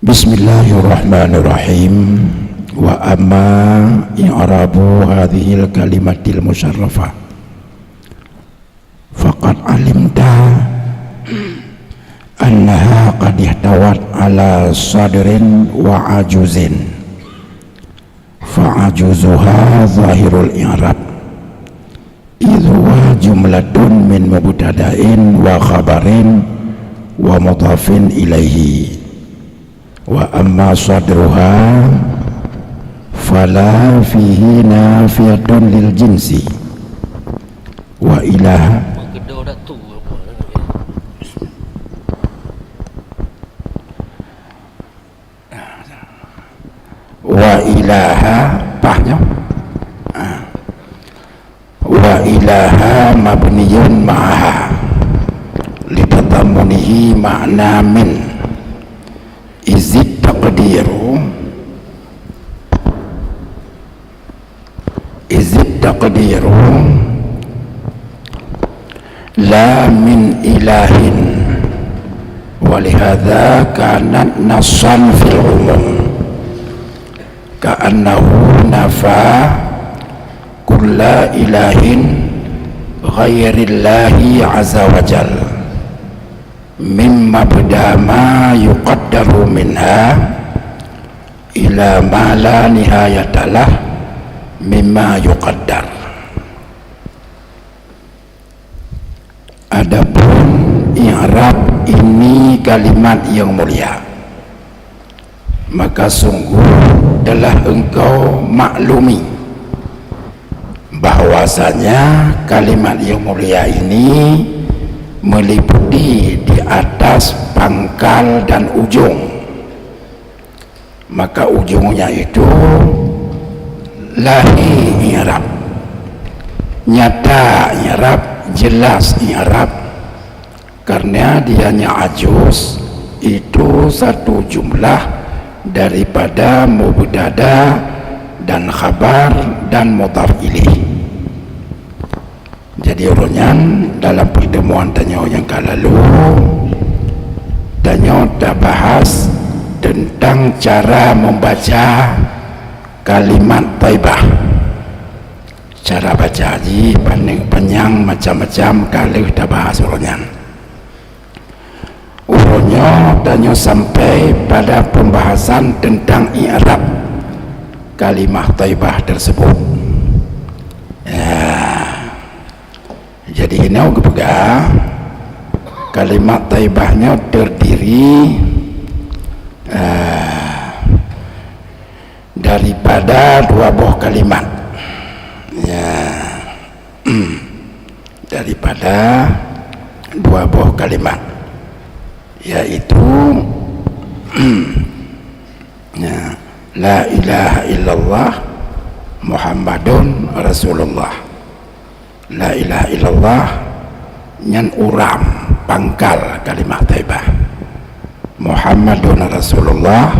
Bismillahirrahmanirrahim. Wa amma i'rabu hadhil kalimatil musyarrafah faqad alimta annaha qad ihtawat ala sadrin wa ajuzin fa ajuzuha zahirul i'rab idhu wa jumlatun min mubtada'in wa khabarin wa mudhafin ilaihi. Wa amma sadruha fala fihi nafiyatun lil jinsi wa ilaha pahnya wa ilaha mabniyun ma'aha litatamunihi ma'na min izid taqdiru la min ilahin walihadha kanat nassan fil umum ka'annahu nafa kulla ilahin ghairillahi azza wa jal mimma bidama yuqaddaru minha ila ma la nihayatalah mimma yuqaddar. Adapun i'rab ini kalimat yang mulia, maka sungguh telah engkau maklumi bahwasanya kalimat yang mulia ini meliputi di atas pangkal dan ujung, maka ujungnya itu lahi i'rab, nyata i'rab, jelas i'rab, karena dianya ajuz itu satu jumlah daripada mubtada dan khabar dan mudhaf ilaih. Jadi urunyan dalam pertemuan Tanyo yang lalu Tanyo dah bahas tentang cara membaca kalimat thaibah, cara baca ji panjang macam-macam kali dah bahas urunyan. Urunnya Tanyo sampai pada pembahasan tentang i'rab kalimat thaibah tersebut. Jadi ini juga kalimat thaibahnya terdiri daripada dua buah kalimat, daripada dua buah kalimat, yaitu la ilaha illallah Muhammadun Rasulullah. La ilaha illallah nyan uram pangkal kalimat thaibah, Muhammadun Rasulullah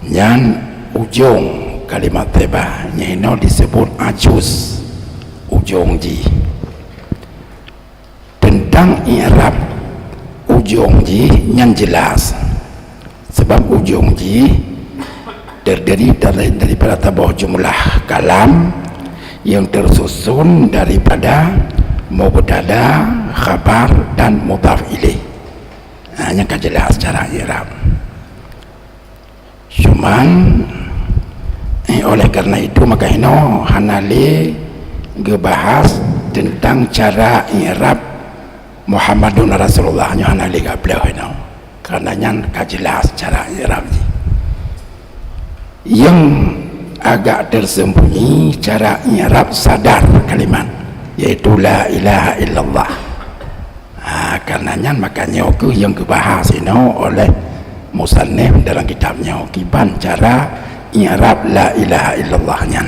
nyan ujung kalimat thaibah, nyino disebut ajuz, ujung ji. Tentang i'rab ujung ji nyan jelas, sebab ujung ji terdiri daripada tabah jumlah kalam yang tersusun daripada mubtada, khabar dan mudhaf ilaih. Hanya jelas cara i'rab. Cuman oleh karena itu maka hino hanali ngebahas tentang cara i'rab Muhammadun Rasulullah, nya hanali gableh hino karena nyan jelas cara i'rab yang agak tersembunyi cara i'rab sadar kalimat, yaitu la ilaha illallah. Karenanya makanya yang dibahas ini oleh musannif dalam kitabnya kiban cara i'rab la ilaha illallah nya.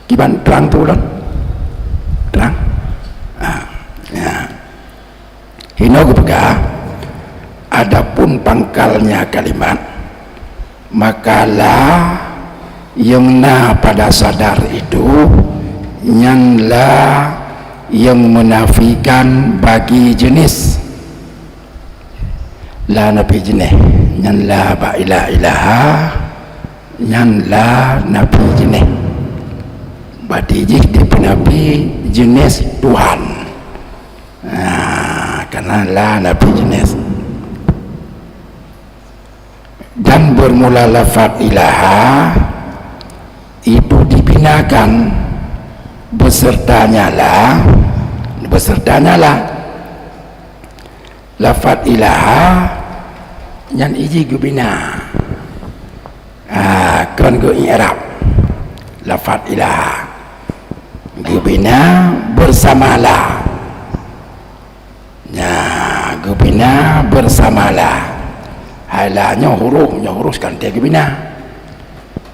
Kiban terang tu lah, terang. Hino juga adapun pangkalnya kalimat, maka la yang na pada sadar itu nyanla yang menafikan bagi jenis la nabi jenis nyan la ba ilaha nyan la nabi jenis berarti di nabi jenis Tuhan. Karena la nabi jenis. Dan bermula lafaz ilaha itu dibinakan besertanya lah lafaz ilaha yang iji gubina kan go i'rab lafaz ilaha gubina bersamalah gubina bersamalah halanya huruf kan dia gubina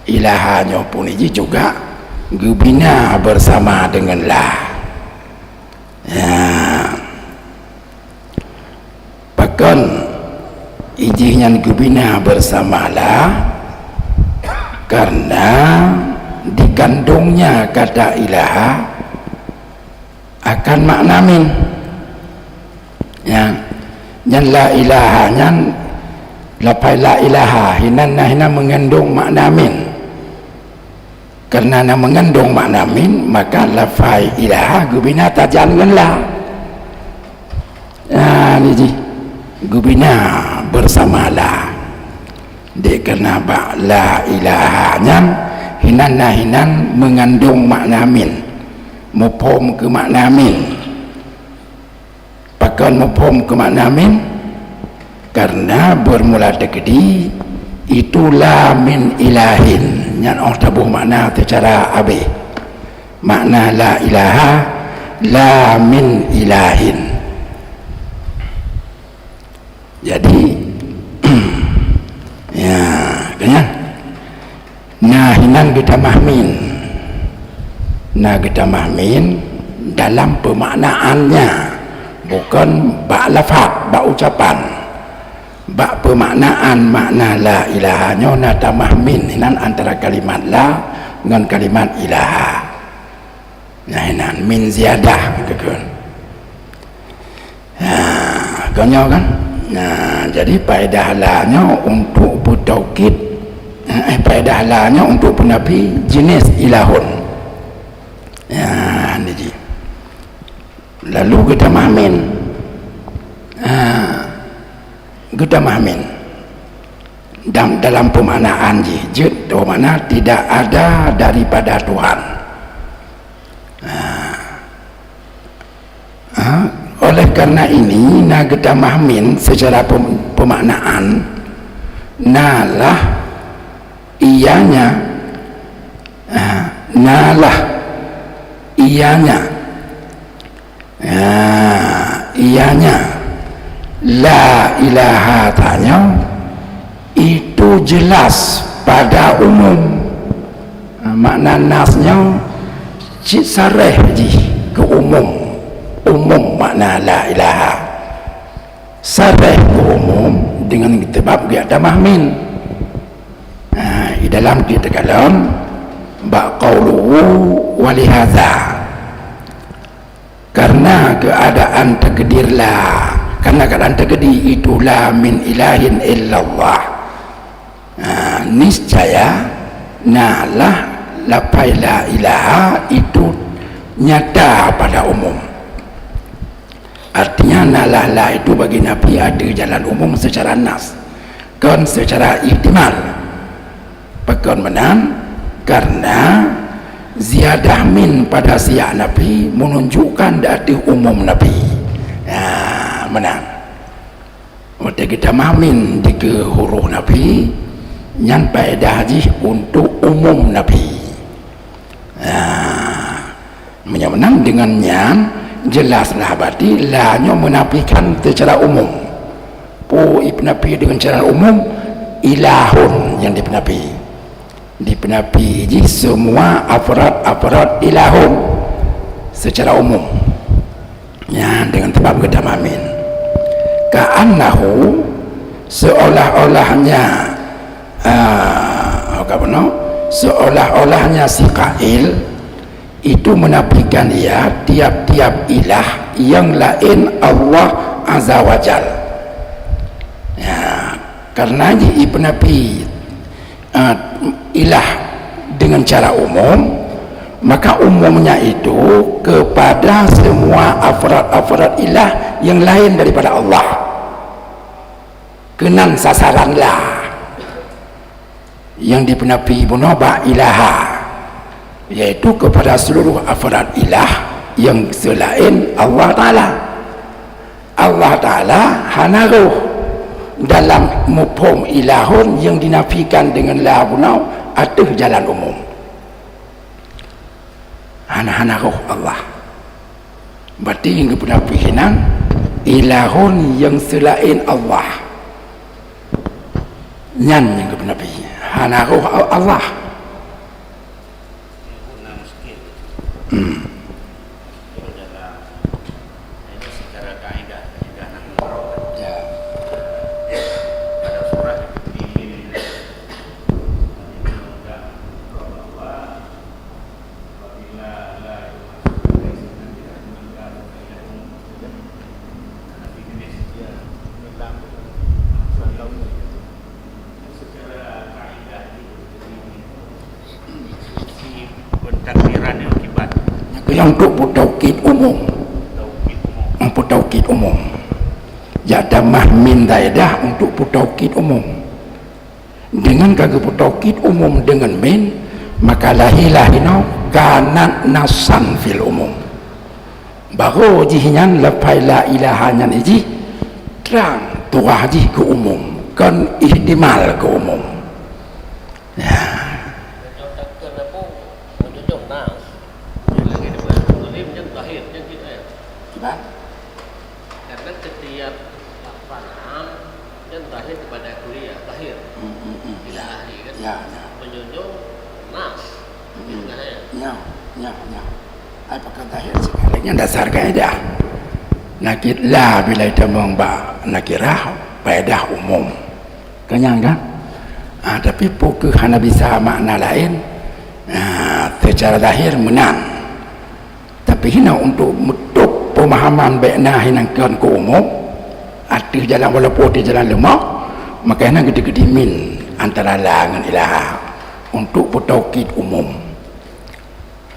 ilahanya pun iji juga gubina bersama dengan lah. Bahkan ijinya gubina bersamalah karena digandungnya kata ilaha akan makna min. Yang la ilaha yang lapai la ilaha hina mengandung makna min. Karena mengandung makna min, maka lafai ilaha gubina tajal dengan la. Ini gubina bersamalah. Dia kena ba la ilahanya hinan mengandung makna min. Mufhum ke makna min. Bahkan mufhum ke makna min karena bermula tekdi itulah min ilahin yang orang tabuh makna secara habis. Makna la ilaha la min ilahin. Jadi ya kan hinan kita mahmin kita mahmin dalam pemaknaannya, bukan bak lafaz bak ucapan bak pemaknaan makna la ilahanya nata mahmin hinan antara kalimat la dengan kalimat ilaha. Hinan min ziyadah kan konyol kan. Jadi faedah lanya untuk bertaukid, faedah lanya untuk penabi jenis ilahun. Ini lalu kita mahmin dalam pemaknaan jid mana tidak ada daripada Tuhan. Oleh karena ini kita mahmin secara pemaknaan nalah ianya la ilaha tanya itu jelas pada umum. Makna nasnya sareh ke umum makna la ilaha sareh ke umum dengan sebab dia ada mahmin. Di dalam kita kalam ba qauluhu walihadza karena keadaan takdirlah, karena keadaan takdir itulah min ilahin illallah. Niscaya nalah lapai la ilaha itu nyata pada umum. Artinya nalah la itu bagi Nabi ada jalan umum secara nas kan secara ihtimal pekan menang karena ziyadah min pada siyak Nabi menunjukkan dari umum Nabi. Menang waktu kita mamin di ke huruf Nabi yang faedah haji untuk umum Nabi. Menang dengannya jelaslah berarti lahnya menafikan secara umum. Ibn Nabi dengan cara umum ilahun yang dipenapi semua afrad ilahun secara umum dengan sebab kita mamin ka'annahu seolah-olahnya seolah-olahnya si qail itu menafikan tiap-tiap ilah yang lain Allah Azza wa Jal. ya, karena Ibn Nabi ilah dengan cara umum, maka umumnya itu kepada semua afrad ilah yang lain daripada Allah. Kenan sasaranlah yang dipenapi bunaba ilaha, yaitu kepada seluruh afrad ilah yang selain Allah Ta'ala. Allah Ta'ala hanaruh dalam mufhum ilahun yang dinafikan dengan la bunau atau jalan umum. Hanaruh Allah berarti yang kepenapihinan ilahun yang selain Allah nyan yang kepenapihinan hanaruh Allah. Yang untuk taukid umum jada mahmin daidah untuk taukid umum. Dengan kagak taukid umum dengan min, maka lahilahino kana nasan fil umum. Baru jihinyan lepai la ilahanyan iji terang turah ji ke umum, kan ihtimal ke umum. Ya. Karena setiap lafaz yang terakhir kepada kuliah terakhir tidak ahli kan menjunjung nas apa kata akhir sekalinya dasar kaidah nakir la bila itu mengba nakirah kaidah umum kenyang kan tapi pokok hanya bisa makna lain secara zahir menang, tapi hina untuk pemahaman baiknya hinangkan ke umum arti jalan walaupun di jalan lemah, maka hina gede-gede min antara la dengan ilaha untuk taukid umum.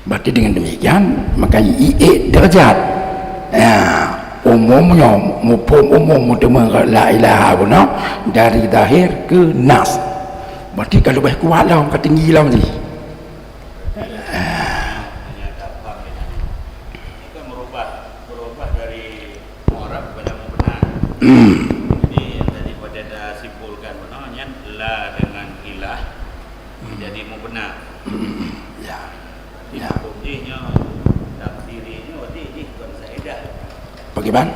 Berarti dengan demikian maka derajat umumnya mufhum umum mutama la ilaha guna dari zahir ke nas. Berarti kalau baik kuat lah kata tinggi lah ni. Jadi daripada dah simpulkan maknanya la dengan ilah jadi mau benar. Ya. Hukumnya takdirinya berarti bukan saedah. Bagaimana?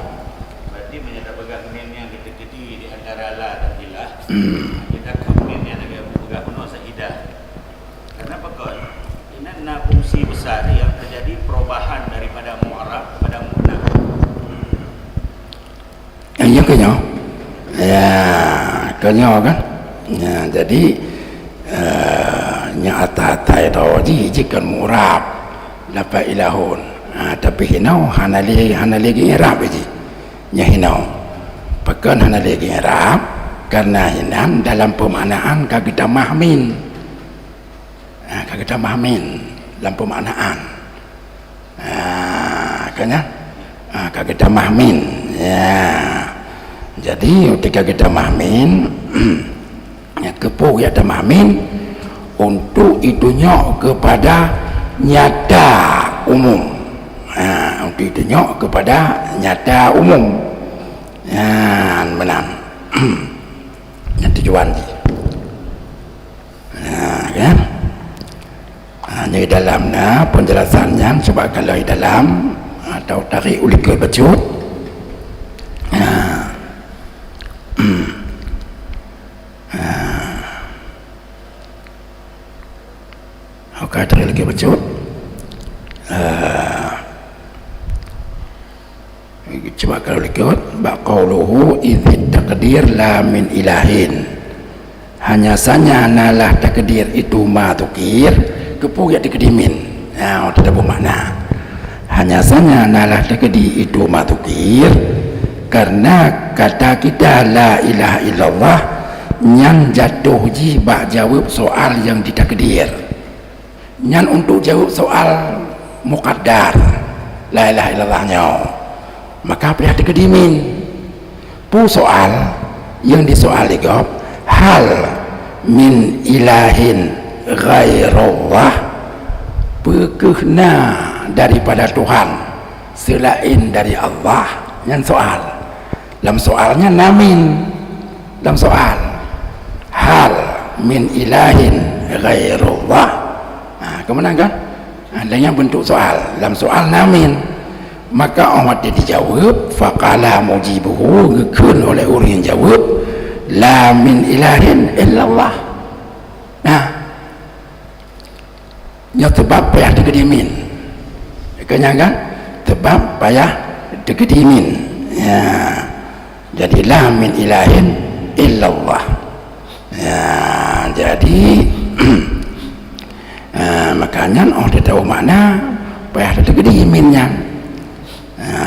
Berarti menyatakan pegang min yang gede-gede di antara la dan ilah. Kita min yang agak pegang penuh saedah. Kenapa kau? Ini fungsi besar yang terjadi perubahan daripada mu'arab kepada mu'nah. Yang kenyal kenyal kan jadi yang atas-atas itu jika murab dapat ilahun tapi hinau hana lagi irab je nya hinau pekan hana lagi irab karena hinan dalam pemaknaan kagita mahmin dalam pemaknaan kanya kagita mahmin jadi ketika kita mahmin kepuk ya mahmin untuk itunya kepada nyata umum untuk itunya kepada nyata umum menang yang tujuan kan hanya dalamnya penjelasannya sebab kalau di dalam atau tarik ulikul bacut tarik lagi bacut coba kalau ikut baqauluhu idzit taqdir la min ilahin hanya saja nalah takdir itu ma tukir kepuyak dikedimin tidak bermakna hanya saja nalah takdir itu ma tukir karena kata kita la ilaha illallah nyan jatuh ji bak jawab soal yang ditakdir, nyan untuk jawab soal muqaddar la ilaha illallahnya, maka payah dikedimin pu soal yang disoal igop hal min ilahin ghairullah, pekehna daripada Tuhan selain dari Allah, yang soal dalam soalnya namin dalam soal hal min ilahin ghairullah, kemenang kan ada yang bentuk soal dalam soal namin, maka orang dia dijawab faqala mujibuhu, ngekun oleh orang yang jawab la min ilahin illallah. Nah yang sebab payah dikedimin kenyangan sebab payah dikedimin ya, jadi la min ilahin illallah ya, jadi makanya orang dia tahu makna payah dikediminnya.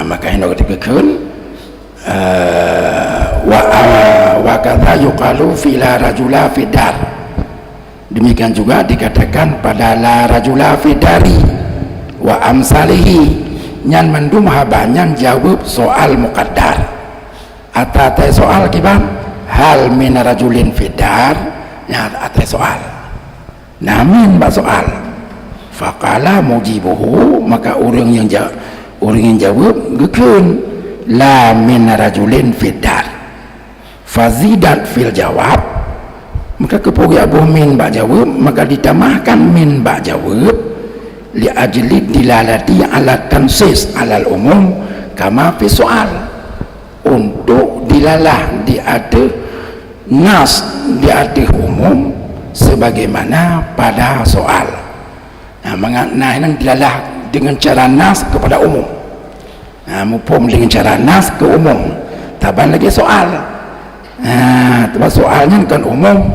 Makanya nak dikekun wa kadza yuqalu fi la rajula fi dar, demikian juga dikatakan pada la rajula fi dari wa amsalihi, nyan mendum habanyan jawab soal muqaddar atau soal kibam hal min rajulin fi dar, ya atau soal namin bak soal faqala mujibuhu, maka orang yang jawab gekun la min rajulin fi dar fazidat fil jawab, maka kepogi abuh min bak jawab, maka ditambahkan min bak jawab li ajli dilalati ala tansis alal umum kama fi soal, untuk dilalah di ada nas di ada umum sebagaimana pada soal. Nah ini dilalah dengan cara nas kepada umum, mumpung dengan cara nas ke umum, taban lagi soal. Tempat soalnya kan umum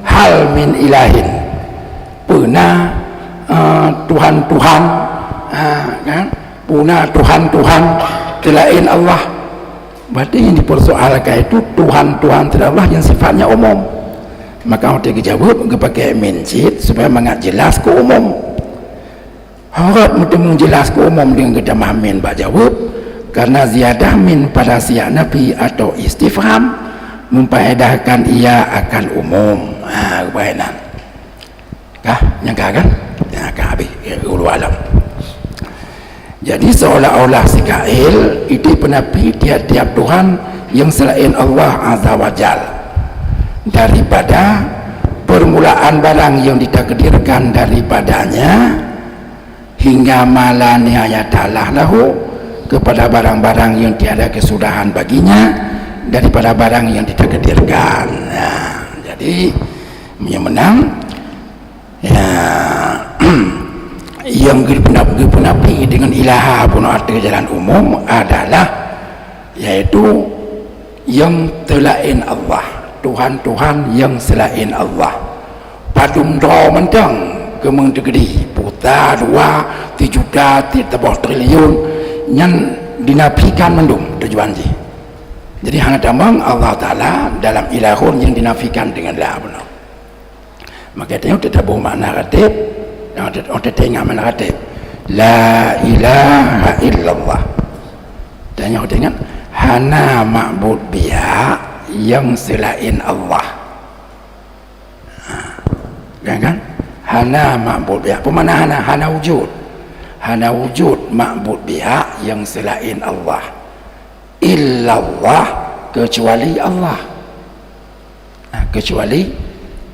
hal min ilahin, pernah Tuhan-Tuhan kan? Puna Tuhan-Tuhan selain Allah, berarti yang dipersoalkan itu Tuhan-Tuhan selain Allah yang sifatnya umum, maka kita jawab pakai mincit supaya mengat jelas ke umum. Harap mesti menjelas ke umum dengan kita mahamin bak jawab, karena ziyadah min pada siap nabi atau istifham memfaedahkan ia akan umum. Kebahanan kah nyangka kan ya kah habis ulu alam. Jadi seolah-olah si kail itu penapi tiap-tiap Tuhan yang selain Allah Azza wa Jal, daripada permulaan barang yang ditakdirkan daripadanya hingga mala nihayatalah lahu, kepada barang-barang yang tiada kesudahan baginya daripada barang yang ditakdirkan. Nah, jadi yang menang ya yang dipenapi dengan ilaha pun arti jalan umum adalah yaitu yang selain Allah, Tuhan-Tuhan yang selain Allah. Padum draw mentang kemeng tegedi puta 2 juta 3 triliun yang dinafikan mendum tujuan ji. Jadi hanya tambang Allah Ta'ala dalam ilahun yang dinafikan dengan la benar. Maka tengok tetap makna ratib, orang tengok makna ratib la ilaha illallah, dan yang tengok hana ma'bud biha yang selain Allah. Kan hana ma'bud biha, pemana hana wujud, hana wujud ma'bud biha yang selain Allah, illallah kecuali Allah, kecuali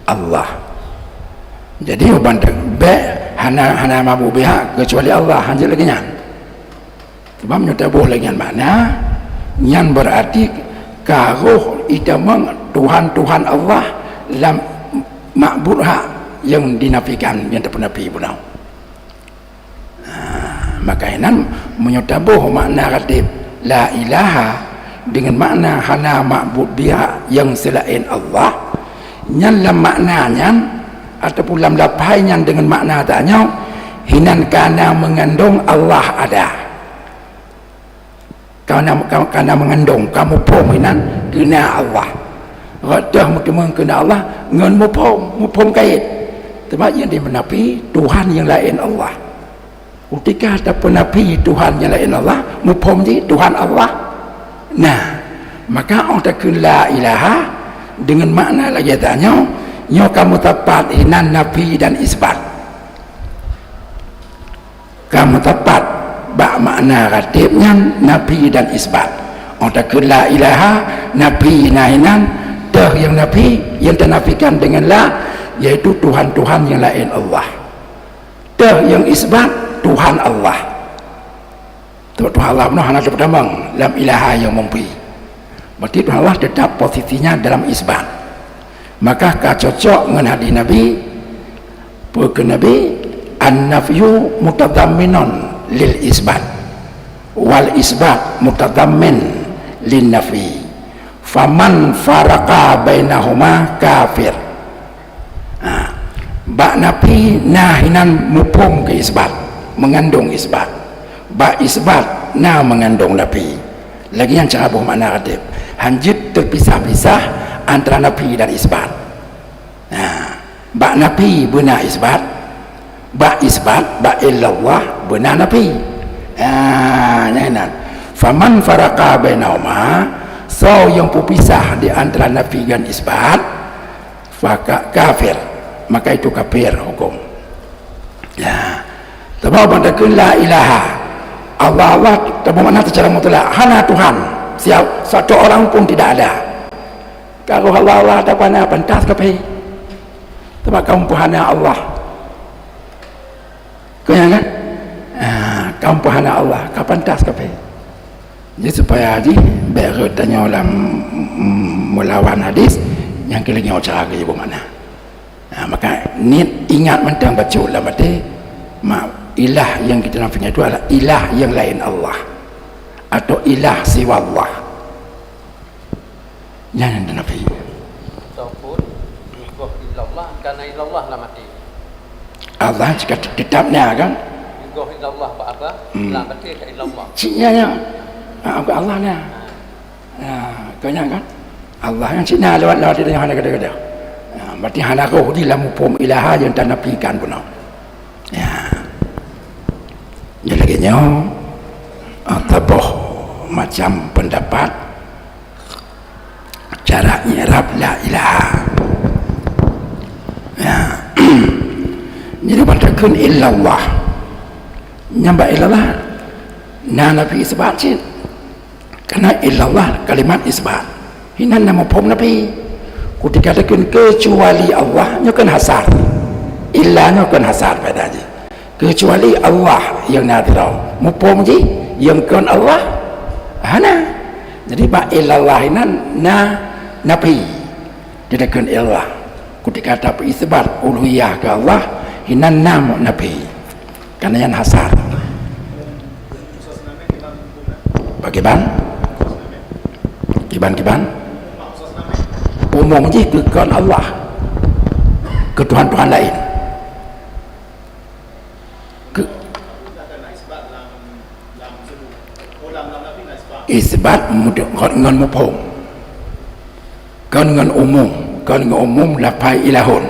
Allah. Jadi banding be hana ma'bud biha kecuali Allah hanya lagi nyan. Sebab nyata boleh nyan mana nyan berarti karuh itamang Tuhan Allah lam ma'bud hak yang dinafikan yang terpenapi punau. Maka ini menyatabuh makna ratib la ilaha dengan makna hana ma'bud biha yang selain Allah, nyan lam maknanya ataupun lam lapainya dengan makna tanya hinan kana mengandung Allah ada, karena mengandung kamu pom inan kena Allah radah mungkin kena Allah ngan mupom kait sebab yang dia menapi Tuhan yang lain Allah ketika ada penapi Tuhan yang lain Allah mupom di Tuhan Allah. Nah maka orang tak la ilaha dengan makna lagi tanya nyo kamu tepat hinan nabi dan isbat kamu tepat bak makna ratibnya nabi dan isbat orang tak la ilaha nabi nahinan dah yang nabi yang ternafikan dengan la yaitu Tuhan-Tuhan yang lain Allah dah yang isbat Tuhan Allah Tuhan Allah benar hanya pertama lam ilaha yang mumpi berarti Tuhan Allah tetap posisinya dalam isbat maka cocok dengan hadis Nabi perke Nabi an-nafyu mutadamminon lil isbat wal isbat mutadammin lin nafi faman faraka bainahuma kafir. Bak nafi nahinan mupum ke isbat mengandung isbat bak isbat na mengandung nafi lagi yang cara bermakna ratib hanjit terpisah-pisah antara nafi dan isbat. Bak nafi benar isbat bak isbat bak illallah benar nafi. Faman faraka bainahuma so yang berpisah di antara nafi dan isbat faka kafir maka itu kafir hukum. Ya sebab pada la ilaha Allah tak bermakna secara mutlak hanya Tuhan satu orang pun tidak ada. Kalau Allah tak pernah pantas kafir sebab kamu pun hanya Allah kau yang kan kamu pun hanya Allah kau pantas kafir. Jadi supaya haji biar tanya dalam melawan hadis yang kelingnya cara ke ibu mana. Maka ni ingat mentang baca dalam hati ilah yang kita nafikan itu adalah ilah yang lain Allah atau ilah siwa Allah yang nafi ataupun yugoh illallah karena illallah lah mati Allah jika tetapnya kan yugoh illallah apa lah mati ke illallah ciknya apa Allah nya kau kan Allah yang ciknya lewat dia yang hana kada-kada berarti hana roh di dalam hukum ilaha yang tak nafikan pun ya dia lagi nyo taboh macam pendapat cara nyerap la ilaha ya jadi bantakan illallah nyamba illallah na nabi isbat cik karena illallah kalimat isbat hinan nama pom nabi ketika dikatakan kecuali Allah nyokan hasar illa nyokan hasar pada haji kecuali Allah yang nadirau mupom ji yang kan Allah hana jadi ba illallah hinan na nabi dikatakan illallah ketika ada isbat uluhiyah ke Allah hinan nama nabi karena yang hasar bagaimana kiban umum je ke Allah ke Tuhan-Tuhan lain ke isbat dengan mufhum kan dengan umum lapai ilahun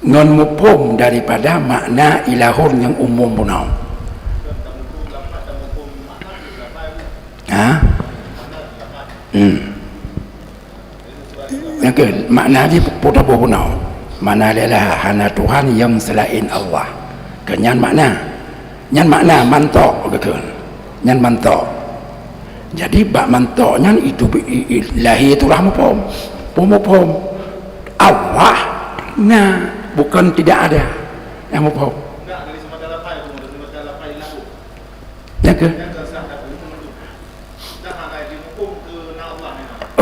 dengan mufhum daripada makna ilahun yang umum punau yang ke makna dia putar punau mana adalah hana Tuhan yang selain Allah kenyan makna mantok ke nyan mantok jadi bak mantoknya itu lahir itulah mufhum Allah nah bukan tidak ada yang mufhum ya ke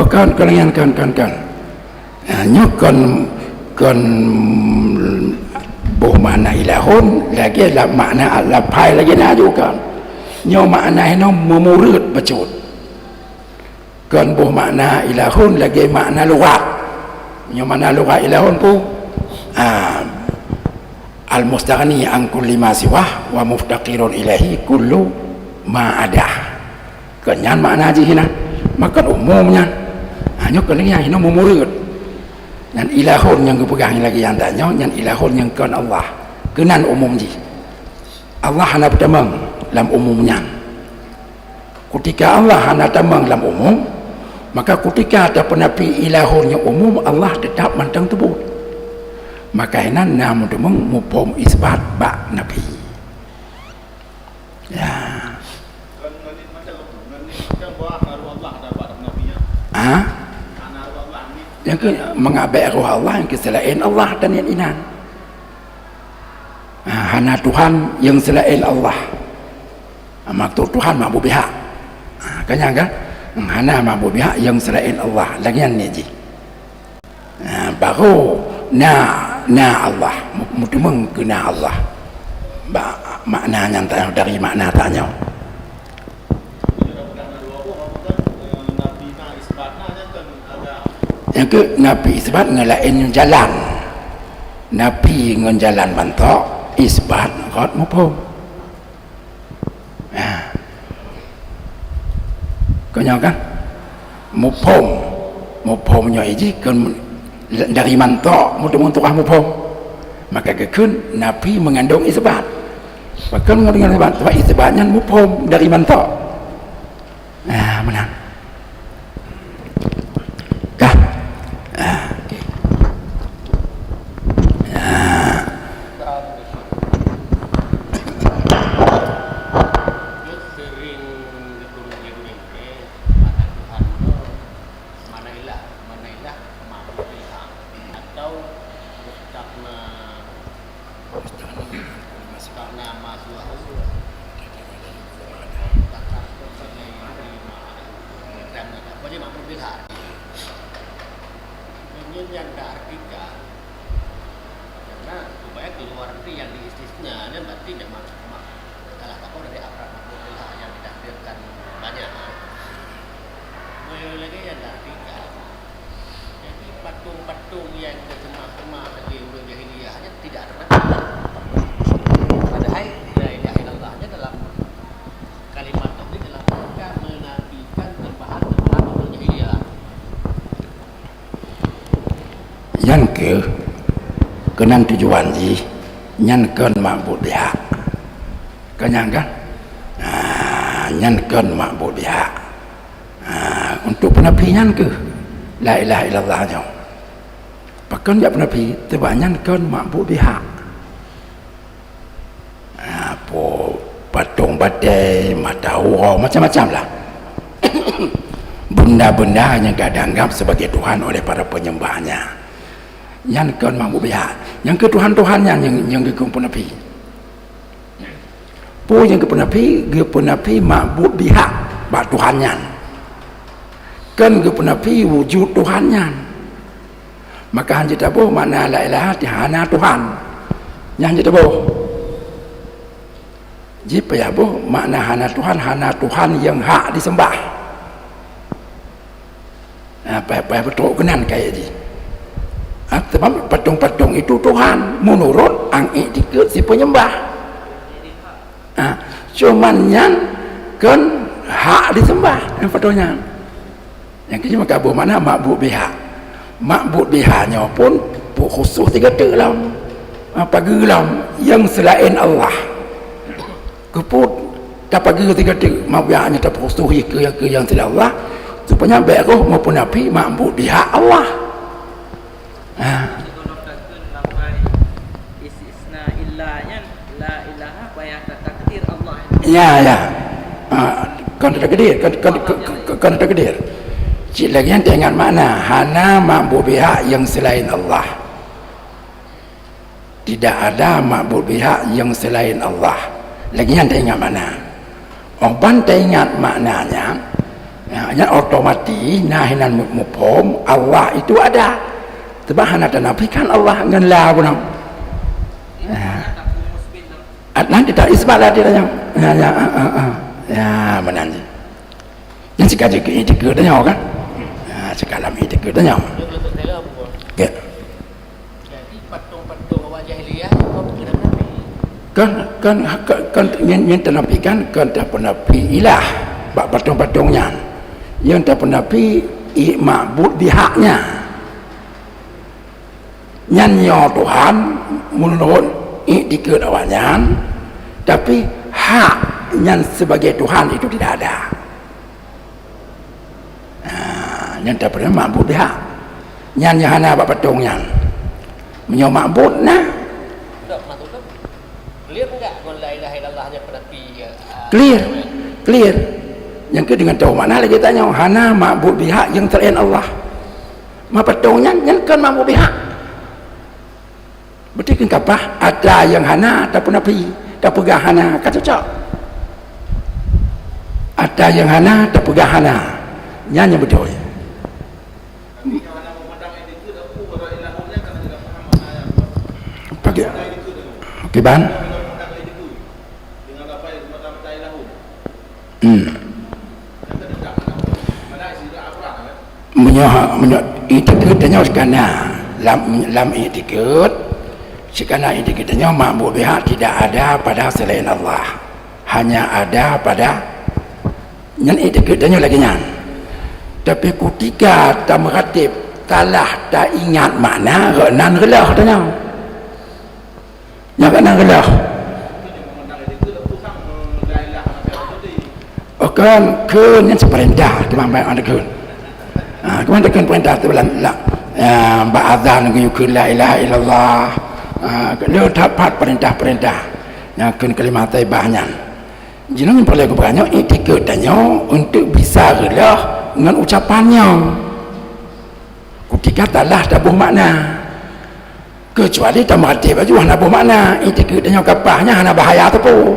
kan hanya kan boh makna ilahun lagi lah makna lapai lagi nak juga nyo makna nó memurut becut kan boh makna ilahun lagi makna lugat nyo makna lugat ilahun pun al mustaghni an kulli ma siwah wa muftaqirun ilahi kullu ma ada kenyan makna je hina maka umumnya hanya kenanya hina mumurut dan ilahun yang kepegang lagi yang tanya yang ilahun yang kan Allah kenan umum je Allah hana bertemang dalam umumnya ketika Allah hana temang dalam umum maka ketika ada penapi ilahun yang umum Allah tetap mantang tebut maka hina namun temang mupom isbat bak nabi ya yang ke mengabai roh Allah yang ke selain Allah dan yang inan hana Tuhan yang selain Allah maksud Tuhan mabuk pihak kan hana mabuk pihak yang selain Allah lagi yang ni je baru na Allah mudumeng kena Allah maknanya dari makna tanya yang ke Nabi isbat ngelain jalan Nabi ngan jalan mantok isbat kot mupom kau kan mupomnya ini kan dari mantok mudah-mudah tukah mupom maka kekun Nabi mengandung isbat bahkan mengandung isbat sebab isbatnya mupom dari mantok menang yang ke kenan tujuan ji nyan ken mabuk dia kenyang kan nyan ken mabuk dia untuk penapi nyan ke la ilaha illallah nya pakan ya penapi tebak nyan ken mabuk dia po patung badai mata hurau macam-macam lah benda-benda yang gak dianggap sebagai Tuhan oleh para penyembahnya yang ke mabuk biha yang ke Tuhan-Tuhannya yang ke penapi po yang ke penapi mabuk biha bak Tuhannya kan ke penapi wujud Tuhannya maka hanya tabuh mana la ilaha hana Tuhan yang hanya tabuh jika ya boh makna hana Tuhan yang hak disembah apa betul kenan kayak ni sebab patung-patung itu Tuhan menurut ang etika si penyembah cuman yang kan hak disembah yang patutnya yang kini maka bermakna makbud bihanya pun khusus tiga dalam apa gelam yang selain Allah keput dapat tiga makbud bihanya tak khusus ke yang selain Allah supaya baik roh maupun nabi makbud biha Allah ya kan takdir cik lagi yang tengok makna hana ma'bud biha yang selain Allah tidak ada ma'bud biha yang selain Allah lagi yang tengok mana orang tengok maknanya hanya otomatis nahinan mupom Allah itu ada sebab hana nafikan Allah dengan la pun nanti tak isbat lah dia ya menang yang sekarang itu ke tanya kan sekarang itu ke tanya jadi patung-patung awal jahiliyah kau mengenal Nabi kan yang ternafikan kan tak pernah pi ilah bak patung-patungnya yang tak pernah pi ma'bud bihaknya nyanyo Tuhan menurut iktikad awalnya tapi hak yang sebagai Tuhan itu tidak ada. Yang tak pernah ma'bud bihak nyanyo hana bak patungnya menyo ma'bud nah Tak maksudnya clear enggak con la ilaha illallah hanya berarti clear yang ke dengan tahu makna lagi tanya hana ma'bud bihak yang selain Allah ma patungnya yang kan ma'bud bihak berarti kan kapah ada yang hana tak pernah pi tak pegang hana kata cok ada yang hana tak pegang hana nyanyi betul pagi kiban menyo itikadnya sekana lam itikad sekana itikadnya ma'bud bihak tidak ada pada selain Allah hanya ada pada yang itikadnya lagi nyan tapi ketika tak meratib talah tak ingat makna renan gelah tanya yang renan gelah kan yang seperintah kemampuan ada kan kemana kan perintah tu bilang ba'adzan yukun la ilaha illallah dia dapat perintah-perintah yang kan kalimat taibahnya jenang yang perlu banyak itikadnya untuk bisa gelah dengan ucapannya ketika talah tak bermakna kecuali tak mati baju hana bermakna itikadnya kapahnya hana bahaya tu pun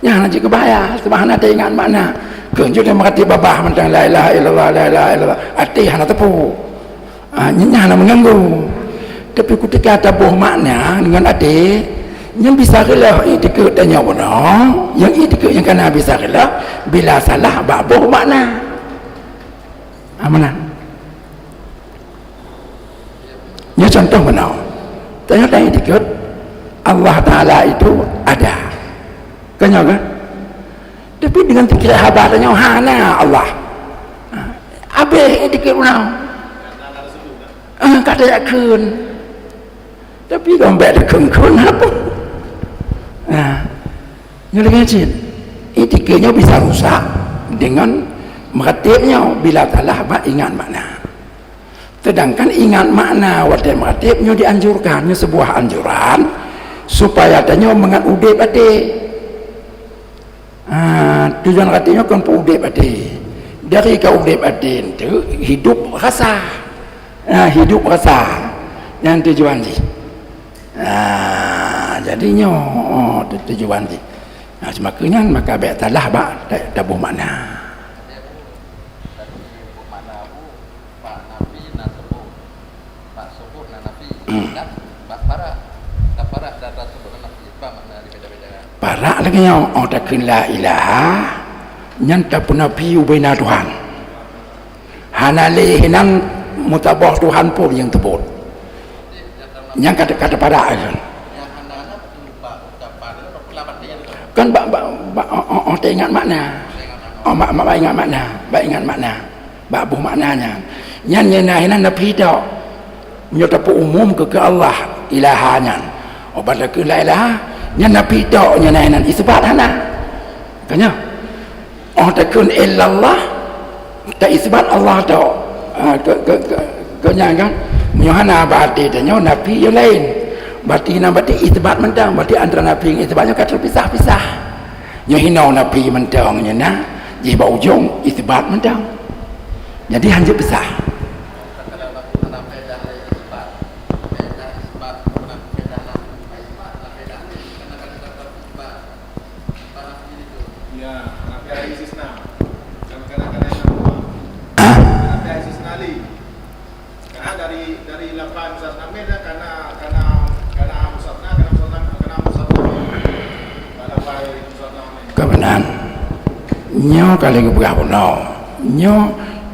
yang hana juga bahaya sebab hana tak ingat makna kenjo dia mati babah mentang la ilaha illallah la ilaha illallah hati hana tepu nya hana mengganggu tapi ketika tak bermakna dengan hati yang bisa gelah itikadnya benar yang itikad yang kena bisa gelah bila salah bak bermakna mana ya contoh benar tanya itikad Allah Ta'ala itu ada kan tapi dengan fikir habatnya hana Allah abe itikad benar kata yakin tapi gombek dekeng-dekeng apa yang lagi cik itikadnya bisa rusak dengan meratibnya bila talah ingat makna sedangkan ingat makna waktu meratibnya dianjurkannya sebuah anjuran supaya tanya mengat udip adik tujuan katanya kan udip adik dari ke udip adik itu hidup rasa yang tujuan sih jadinya tujuan sih semakinnya maka baik talah tak bermakna para lagi yang tak la ilaha yang tak pernah piu bina Tuhan hana lehinan mutabah Tuhan pun yang tebut yang kata-kata pada kan tak ingat makna ingat makna buh maknanya yang nyenahinan nabi tak menyatapu umum ke Allah ilahanya obat ke la ilaha yang nabi tak nyenahinan isbat hana kanya takun illallah tak isbat Allah tak kenyangan menyahana berarti tanya nabi yang lain berarti isbat mentang berarti antara nabi yang isbatnya kata pisah-pisah yang hinau nabi mentang nyana di bawah ujung isbat mentang jadi hanya pisah kebenaran nyo kali berapa nyo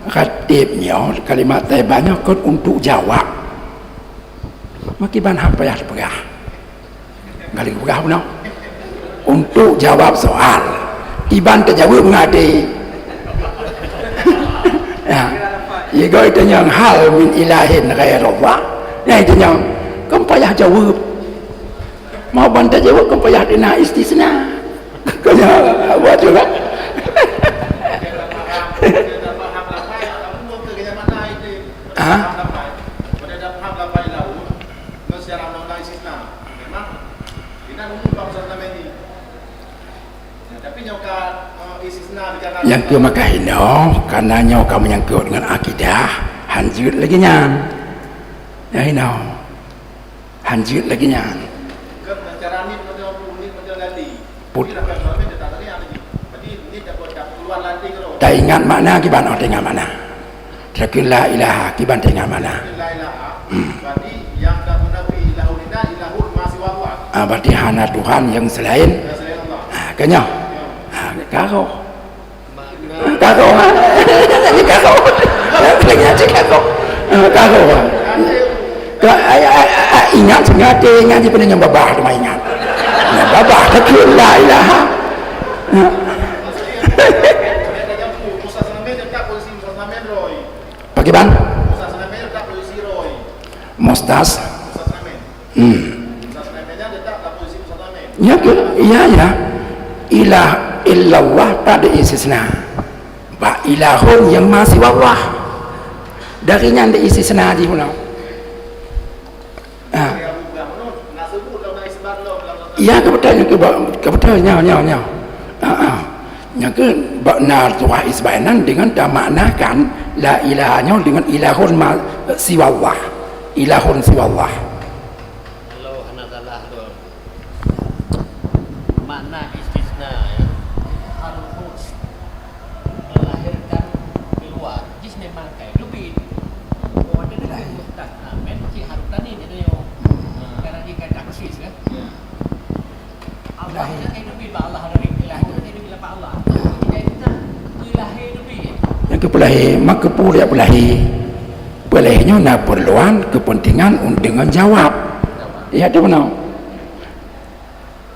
khatibnya kalimat taibahnya kan untuk jawab makiban apa yang berah kali berah no untuk jawab soal iban terjawab ngade ya jika itu yang hal min ilahin ghairallah ya itu yang kamu payah jawab mau bantu jawab kamu payah dina istisna kaya buat juga yang ke makahino karena nyaw kamu yang kuat dengan akidah hanjut lagi nyan ya hino hanjut lagi nyan tak ingat makna kiban tak ingat makna terakhir la ilaha kiban tak ingat makna berarti yang tak menafi ilahul ina ilahul masih wawak berarti hana Tuhan yang selain kanya karo karo lagi aja karo ingat sengaja ingat di penanya babah cuma ingat babah terakhir la ilaha pakai ban Mustas ya iya ya ilah illallah pada istisna ba ilahun yang masih wallah dari nya ada istisna di mana iya kebetulan nyaw yang ke bakna tuah isbainan dengan damaknakan la ilahanya dengan ilahun siwallah ilahun siwallah kalau hanadalah tu makna istisna ya harus melahirkan keluar jis memang kayak lebih ada dengan mustasna men si harus tani dia yo karena dia kan taksis kan Allah yang lebih ba Allah dari ilah itu dia bila ba Allah yang kepulahi maka pulahnya nak perluan kepentingan dengan jawab ya dia benar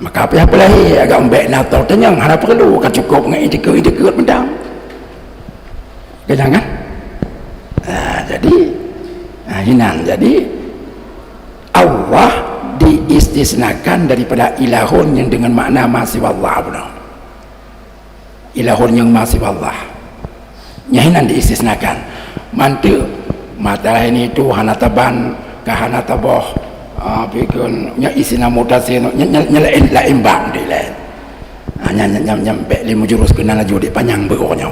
maka apa yang pulahi agak ambek nak tahu tanya harap perlu kan cukup dengan ide-ide bendang jangan jadi hinan jadi Allah diistisnakan daripada ilahun yang dengan makna masih wallah benar ilahun yang masih wallah nyahinan diistisnakan mantu matalah ini itu hanataban ke hanataboh pikun nya isina mutasin nyelain lain bang di lain nyampe lima jurus kena laju di panjang beroknya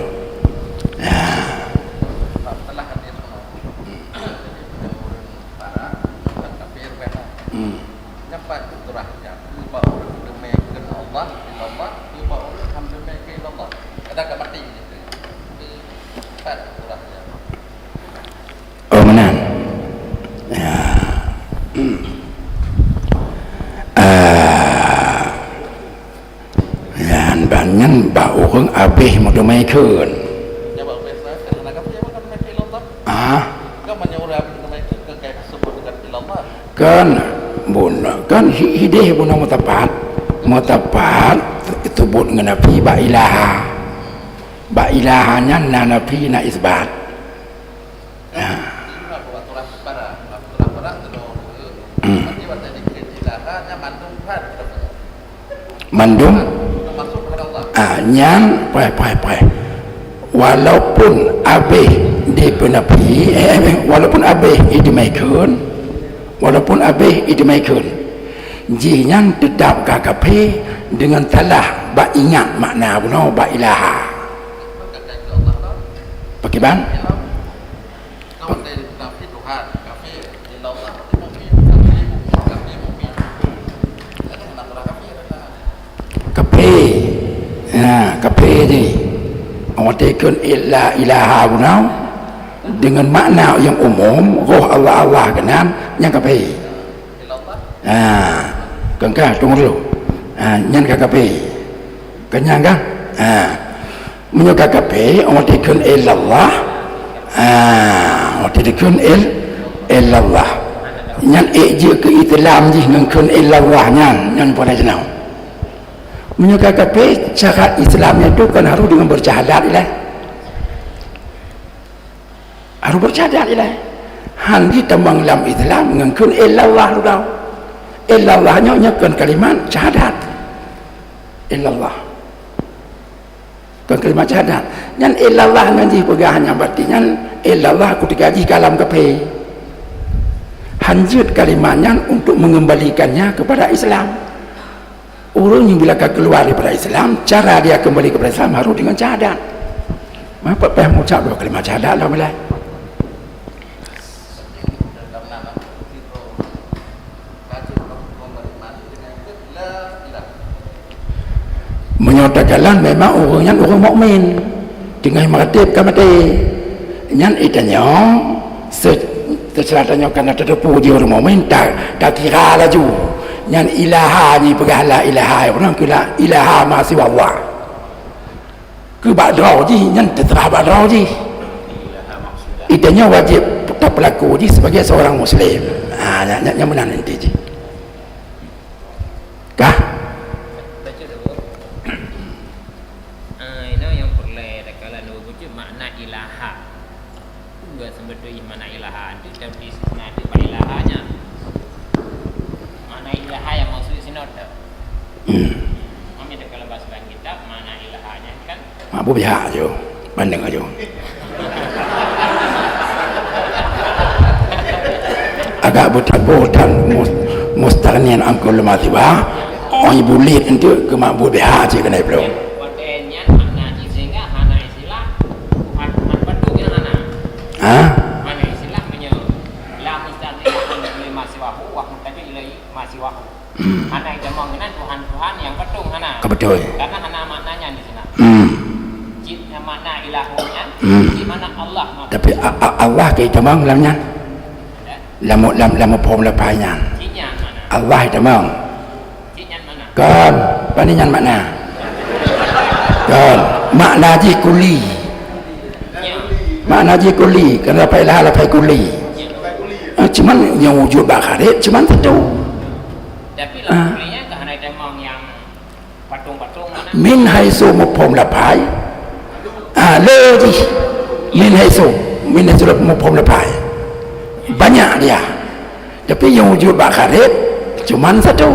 telah hadir para kafir mereka dapat turahnya lupa orang demikian Allah illallah lupa orang ham demikian Allah ada kemati oh menan yan banyan ba orang abih mau domai keun ya ba biasa karena kafir yang demikian Allah kau menyuruh demikian ke kayak sebut dengan illallah kan buna kan hidih buna mutapat itu bun dengan nabi ba ilahanya na nabi na isbat mandum nyang pai walaupun abih di penapi walaupun abih idemaikun jinyang tetap kakapi dengan telah ba ingat makna buno ba ilaha pakai ban kape ni awatikan illa ilaha bunau dengan makna yang umum roh Allah kenan yang kape kan tunggu dulu nyan kape kenyang kan menyuka kape awatikan illallah awatikan illallah nyan je ke Islam je ngengkun illallah nyan pada jenau menyukai kape syarat Islamnya itu kan harus dengan bersyahadat ilah harus bersyahadat ilah han di tambang dalam Islam ngengkun illallah tu tau illallahnya kan kalimat syahadat illallah kan kalimat syahadat nyan illallah ngaji pegahannya berarti nyan illallah ketika haji kalam kape hanjut kalimatnya untuk mengembalikannya kepada Islam. Orang yang bila keluar daripada Islam, cara dia kembali kepada Islam harus dengan syahadat. Apa payah mengucap dua kalimat syahadat lah mulai. Menyatakan memang orangnya orang mukmin dengan meratib kamati. Yang itanya sesuatunya kena terdepu dia orang mukmin tak kira laju yang ilaha ni pegahlah ilaha orang kira ilaha masih Allah ke badrah je yang terserah badrah je itanya wajib tak berlaku je sebagai seorang muslim yang benar nanti je kah ini yang perlu kalau nak wujud makna ilaha juga sebetulnya mana ilaha itu tapi nanti pada ilahanya mana ilaha yang maksudnya sini ada kami ada kalau bahasa kita mana ilahanya kan mampu biar aja pandang aja agak butan mustaqnian angkul lematiba orang ibu lihat itu ke mampu biar aja kena belum mana istilahnya la mustaqil li masiwahu wa mutajil ilai masiwahu ana itu mengenai Tuhan yang betul hana kebetul karena hana maknanya di sana jitnya makna ilahunya di mana Allah tapi Allah kita mang lamnya lam pom lepainya jitnya mana Allah kita mang jitnya mana kan paninyan makna kan makna ji kuli makna je kuli kerana lapai lah lapai kuli cuman yang wujud bakharit cuman satu tapi kulinya kerana demang yang patung-patung mana min haisu mupom lapai le je min haisu mupom lapai banyak dia tapi yang wujud bakharit cuman satu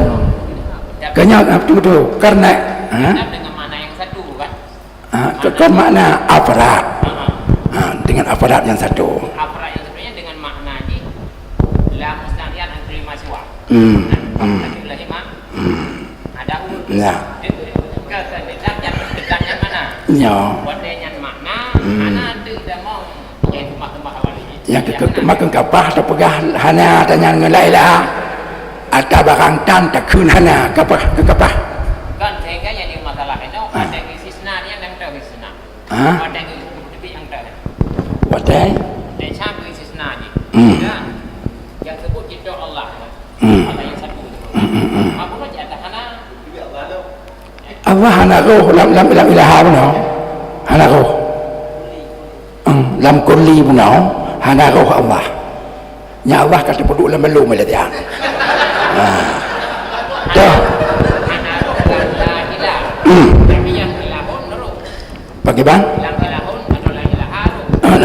kenyang betul karena dengan mana yang satu kan makna aparat dengan aparat yang satu aparat yang satunya dengan makna di la mustaqil antri masiwa lagi mah ada ya kesannya mana ya wadanya makna ana tidak mau yaitu makna awalnya yang makan kapah atau pegah hana tanya dengan la ilaha atau barang tan tak kun hana kapah ke kapah kan sehingga yang masalah itu ada istisna yang tahu istisna ada yang tahu wadai dan sampai istisna ni yang sebut itu Allah Allah yang satu apa saja ada hana Allah hana roh lam ilaha benar hana roh lam kulli benar hana roh Allah nya Allah kata peduk lam belum melatihan dah hana roh la ilah tapi yang ilahun roh bagaimana lam ilahun atau la ilaha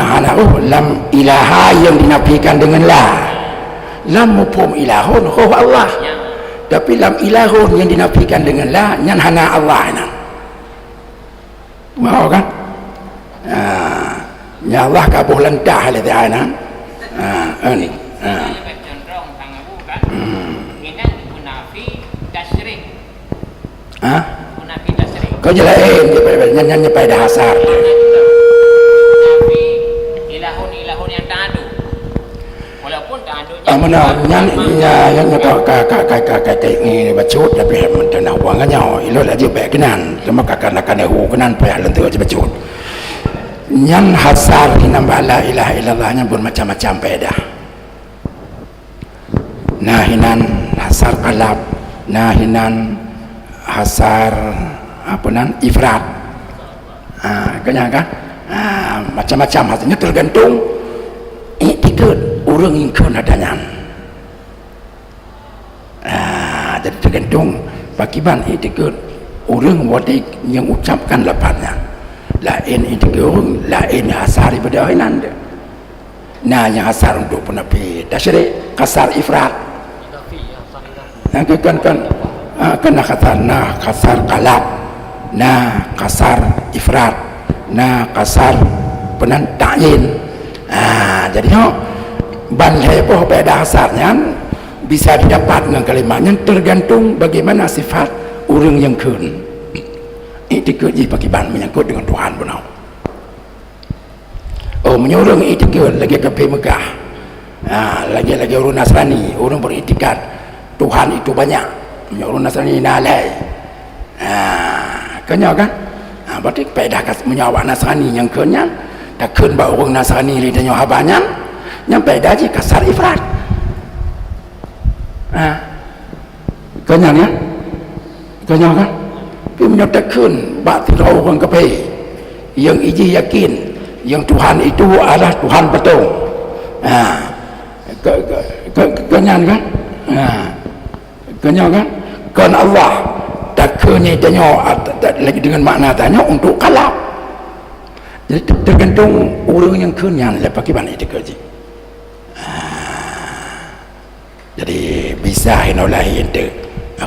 hana roh lam ilaha yang dinafikan dengan la lam mufhum ilahun roh Allah tapi lam ilahun yang dinafikan dengan la nyan hana Allah nan mau kan ya Allah kabuh lentah le ana ni cenderung sangat bukan ini munafi tasyrik munafi tasyrik kau jelain nyan pada hasar munafi ilahun yang tak ada walaupun tak ada mana yang kakak ini bacut tapi mentang wangannya ilo aja baik kenan cuma kakak kenan payah lentu aja bacut yang hasar nambah la ilaha illallahnya bermacam-macam beda nahinan hasar qalab nahinan hasar apa nan ifrat kenyang kan macam-macam hasilnya tergantung iktikad orang yang kena adanya tergantung pakiban itikad orang wadik yang ucapkan lapatnya lain itikad orang lain asar daripada orang lain. Nah yang asar untuk penafi tasyrik kasar ifrat kena kata nah kasar kalab nah kasar ifrat nah kasar penan ta'yin. Jadi ban heboh pada asarnya bisa didapat dengan kalimatnya tergantung bagaimana sifat orang yang kun itikad ji pakiban menyangkut dengan Tuhan benar. Menyuruh itikad lagi ke Mekah, lagi orang Nasrani, orang beritikad Tuhan itu banyak, menyuruh Nasrani nalai, kenyal kan? Berarti pedah menyawak Nasrani yang kenyal, tak kun bawa orang Nasrani li tanya habanya, yang pedah je kasar ifrat, kenyal ya, kenyal kan? Tapi menyatakan kun batin orang kepe, yang iji yakin. Yang Tuhan itu adalah Tuhan betul. Kenyang kan? Kenyang kan? Kan Allah tak kenyang tanya lagi dengan makna tanya untuk kalap. Jadi tergantung orang yang kenyang lepas bagaimana itu kerja. Jadi bisa hinolahi itu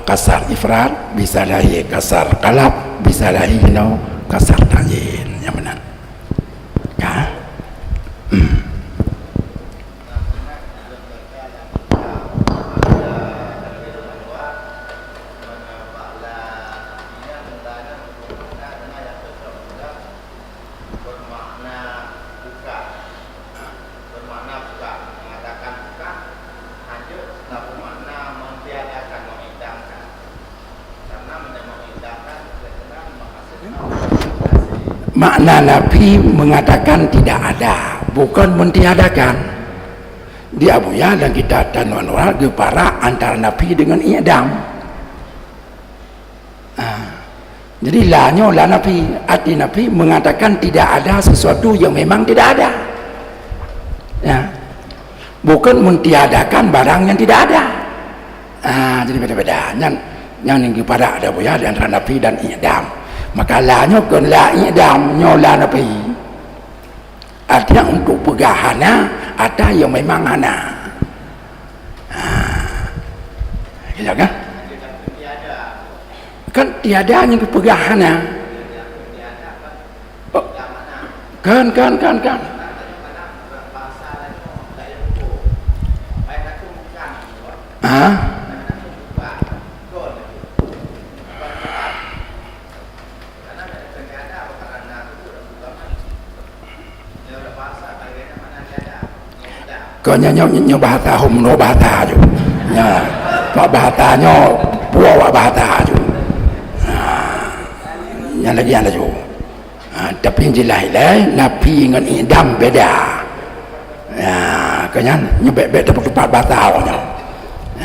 kasar ifrat, bisa lahi kasar kalap, bisa lahi kasar ta'yin yang benar. Makna Nabi mengatakan tidak ada, bukan mentiadakan. Dia buya dan kita dan orang para antara Nabi dengan Adam. Jadi lahnya lah Nabi, arti Nabi mengatakan tidak ada sesuatu yang memang tidak ada. Bukan mentiadakan barang yang tidak ada. Jadi beda-beda. Yang para ada buya di antara Nabi dan Adam. Maka lahnya kan la idam nyola Nabi. Artinya untuk pegahana ada yang memang hana. Gila kan? Kan tiada yang pegahana. Kan. Kau nyo bahasa humno bahasa ju, pak bahasa nyo puawa bahasa ju, yang lagi ada ju. Tapi yang jelas Nabi dengan Adam beda. Kanya nyebek tempat bahasa awaknya,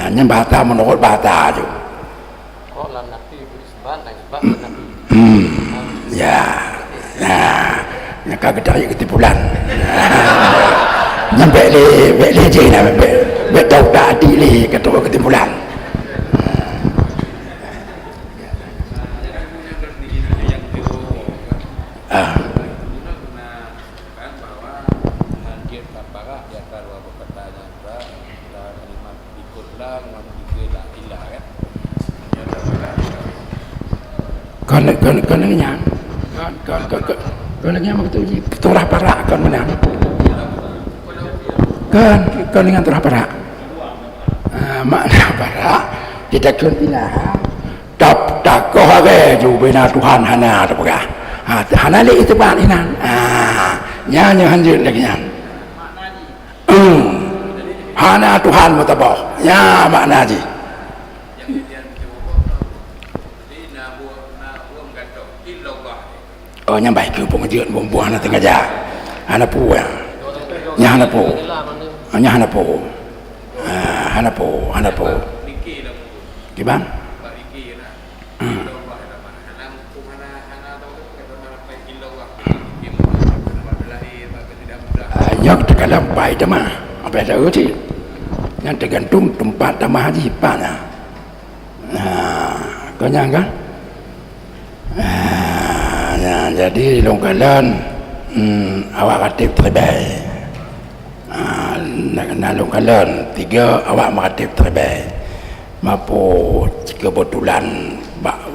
yang bahasa menurut bahasa ju. Oh, Nabi berisbat Nabi. Yang kagak dari ketimpulan. Nyampe le je na be tau tak di le ketua ketimpulan. Kon lagi nyang. Kon lagi nyang betul ji. Turah parak kon menang. Kan dengan turah parak. Makna parak kita kun ilaha tap takoh age ju bina Tuhan hana tapakah. Hana le itu pan inan. Nya hanjut lagi nyang. Hana Tuhan mutabah. Ya makna ji. Nya baik ke pengajian buang na tengah ja. Hana pu ya. Nya hana pu. Hanya hanapo gimana? Yang terkadang baik dah mah apa ada uji yang tergantung tempat tamah haji pana. kau nyangka jadi longgalan awak katip terbaik nak longgalan 3 awak makatip terbaik mapu kebetulan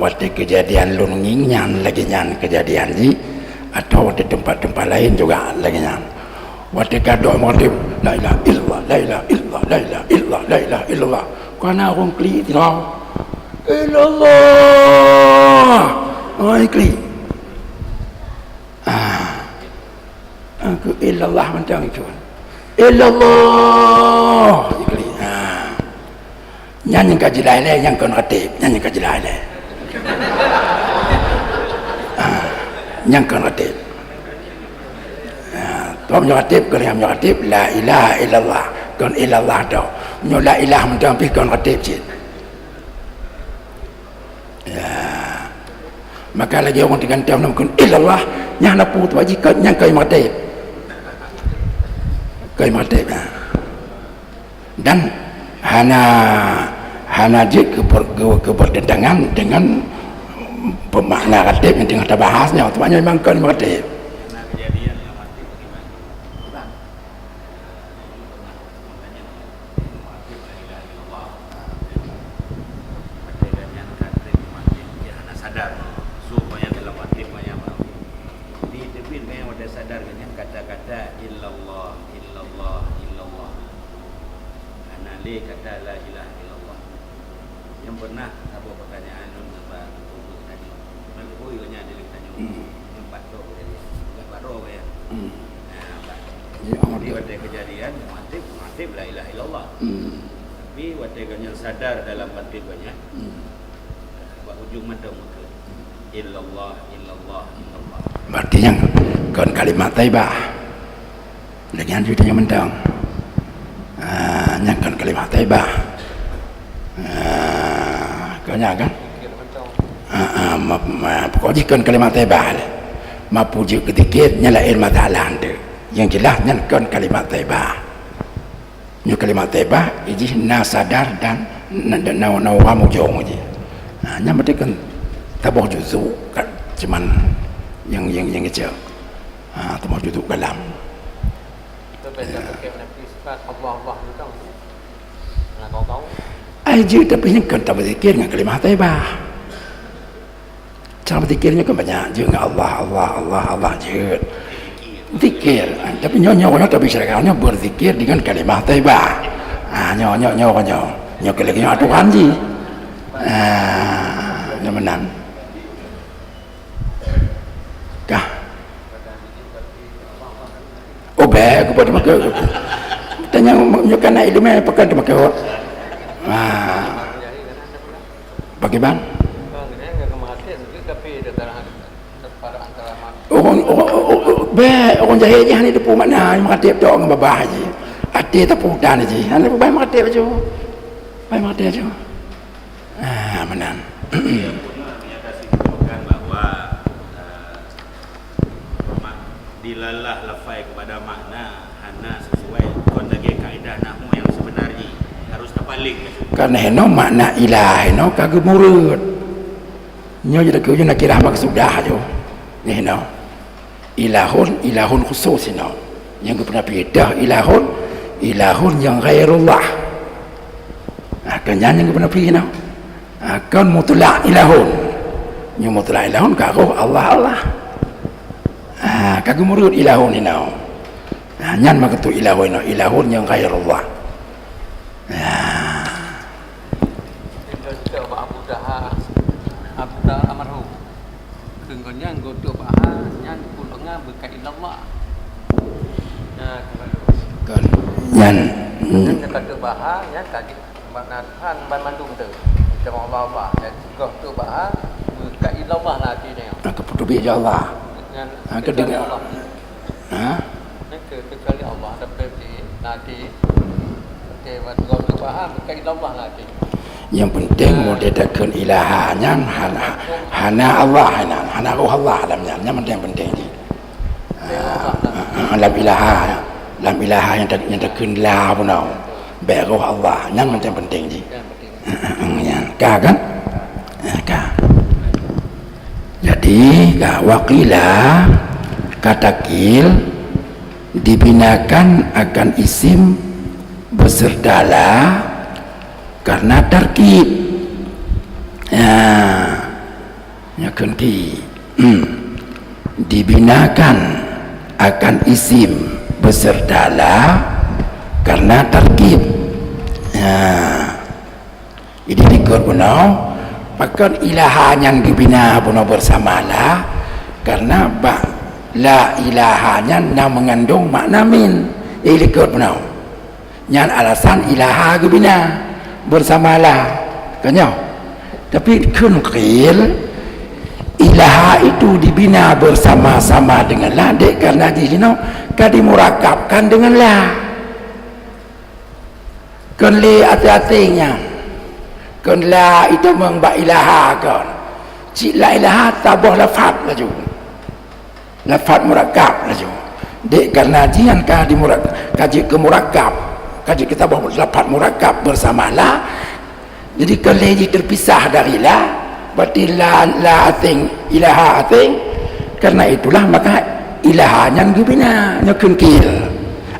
waktu kejadian lu nginyan lagi nyan kejadian ni atau di tempat-tempat lain juga lagi nyan waktu kado makatip la ilaha illallah la ilaha illallah la ilaha illallah la ilaha illallah kana orang kli tau illallah ai kli aku illallah macam itu illallah kli nyanyi kaji lain yang kau ngatip nyanyi kaji lain yang kau ngatip tuan ngatip kalau yang ngatip la ilaha illallah kon illallah tu nyo la ilaha macam pi kon ngatip cik maka lagi orang diganti nama kon illallah yang nak put wajib yang kau ngatip kau ngatip dan hana je kebertentangan dengan pemakna ratib yang tengah kita bahasnya maknanya memang kan ratib Pernah kejadian yang mati bagaimana? Maknanya mati la ilaha illallah. Mati dan yang katib mati dia hana sadar. Supaya dalam mati banyak di tebin memang ada sadar dengan kata-kata illallah illallah illallah. Hana le kata la ilaha illallah. Yang pernah apa pertanyaan apa tadi. Mengko yo nya dia tanya. Empat roh jadi. Empat roh ya. Jadi waktu kejadian mati la ilaha illallah. Tapi waktu yang sadar dalam mati banyak. Buat ujung mata muka. Illallah illallah illallah. berarti yang kon kalimat taibah dengan ceritanya mentang yang kon kalimat taibah kau nyangka pokoknya kon kalimat taibah mapuji ketikir nyala ilmu ta'ala anda yang jelas kan kalimat taibah nyu kalimat taibah iji na sadar dan na wamu jong aja nya berarti kan tabuh juzu kan cuman yang kecil tabuh juzu kalam Itu beza bagaimana sifat Allah itu kan nah kau aja tapi yang kan tak berzikir dengan kalimat taibah cara berzikirnya kan banyak je dengan Allah je zikir tapi nyonya tapi syariatnya berzikir dengan kalimat taibah nyonya lagi Tuhan ji menang kah baik kepada maka tanya menunjukkan ilmu pakai tu maka bagaimana orang jahil je ni depu mana makatip tu orang babah je ati tepu dan je hanya baik makatip je baik makatip je menang menyatakan bahwa dilalah lafai kepada makna hana sesuai kon lagi kaedah nahwu yang sebenarnya harus terbalik karena heno makna ilah heno kagak murid nyo jadi kau nak kira maksudah jo ni heno ilahun khusus heno yang kau pernah beda ilahun yang ghairullah kenyan yang kau pernah pergi heno kan mutlak ilahun yang mutlak ilahun kagak Allah kagak murid ilahun heno nyan maka tu ilahun yang ghairullah almarhum keunggunya godo bahan nyan pulangnya berkait Allah kan nyan kata bahan nyan kaki maknakan ban mandum tu cuma Allah dan godo bahan berkait Allah lagi ni keputusan dia Allah kecuali Allah kecuali Allah seperti nanti buat godo bahan berkait Allah lagi yang penting mau diadakan ilahanya hana Allah hana roh Allah dalamnya yang penting ni dalam ilaha yang diadakan lah pun roh Allah yang penting ni yang kan Jadi waqila katakil dibinakan akan isim beserdalah karena tarkib ya kunti dibinakan akan isim beserdalah karena tarkib ini dikut punau maka ilaha yang dibina punau bersamalah karena la ilahanya na mengandung makna min ini dikut punau yang alasan ilaha dibina bersamalah kanyau tapi kunqil ilaha itu dibina bersama-sama dengan la dek karena di sini kadi murakabkan dengan la kan le hati-hatinya kan la itu mengba ilaha kan cik la ilaha tabah lafad laju lafad murakab laju dek karena jian kadi murakab kaji ke murakab kaji kita bawa lafad murakab bersama la jadi kan le terpisah dari la berarti la asing ilaha asing karena itulah maka ilahanya gubina nyokun kil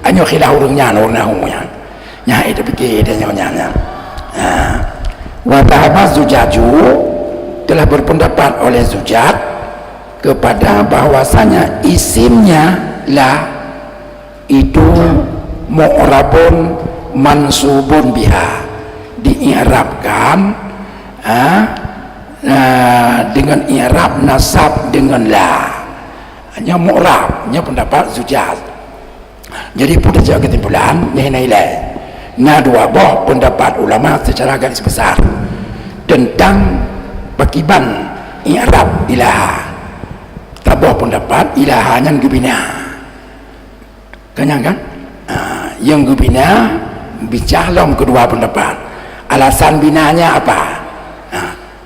anyo khilah urungnya nahunya nya itu pikir dan nyonya wa dhahaba Zujaju telah berpendapat oleh Zujat kepada bahwasanya isimnya la itu mu'rabun mansubun biha dii'rabkan dengan i'rab nasab dengan la hanya mu'rab nya pendapat Zujat. Jadi pada jauh kesimpulan nilai dua boh pendapat ulama secara garis besar tentang pakiban i'rab ilaha taboh pendapat ilahanya gubina kenyang kan yang gubina bicahlom kedua pendapat alasan binanya apa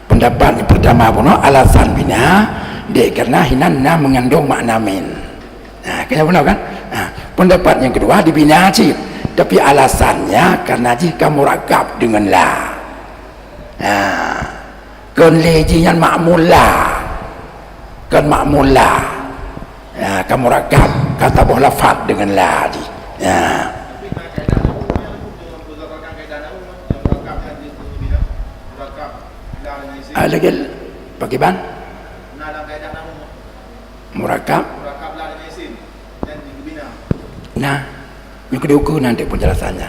pendapat yang pertama pun alasan bina dia karena hinanna mengandung makna min kenyang benar kan pendapat yang kedua dibina cip tapi alasannya karena jika murakab dengan la kan lejinya makmullah kan makmullah kan murakab kata boh lafad dengan la lagi bagaimana murakab nah yang kedua ukur nanti penjelasannya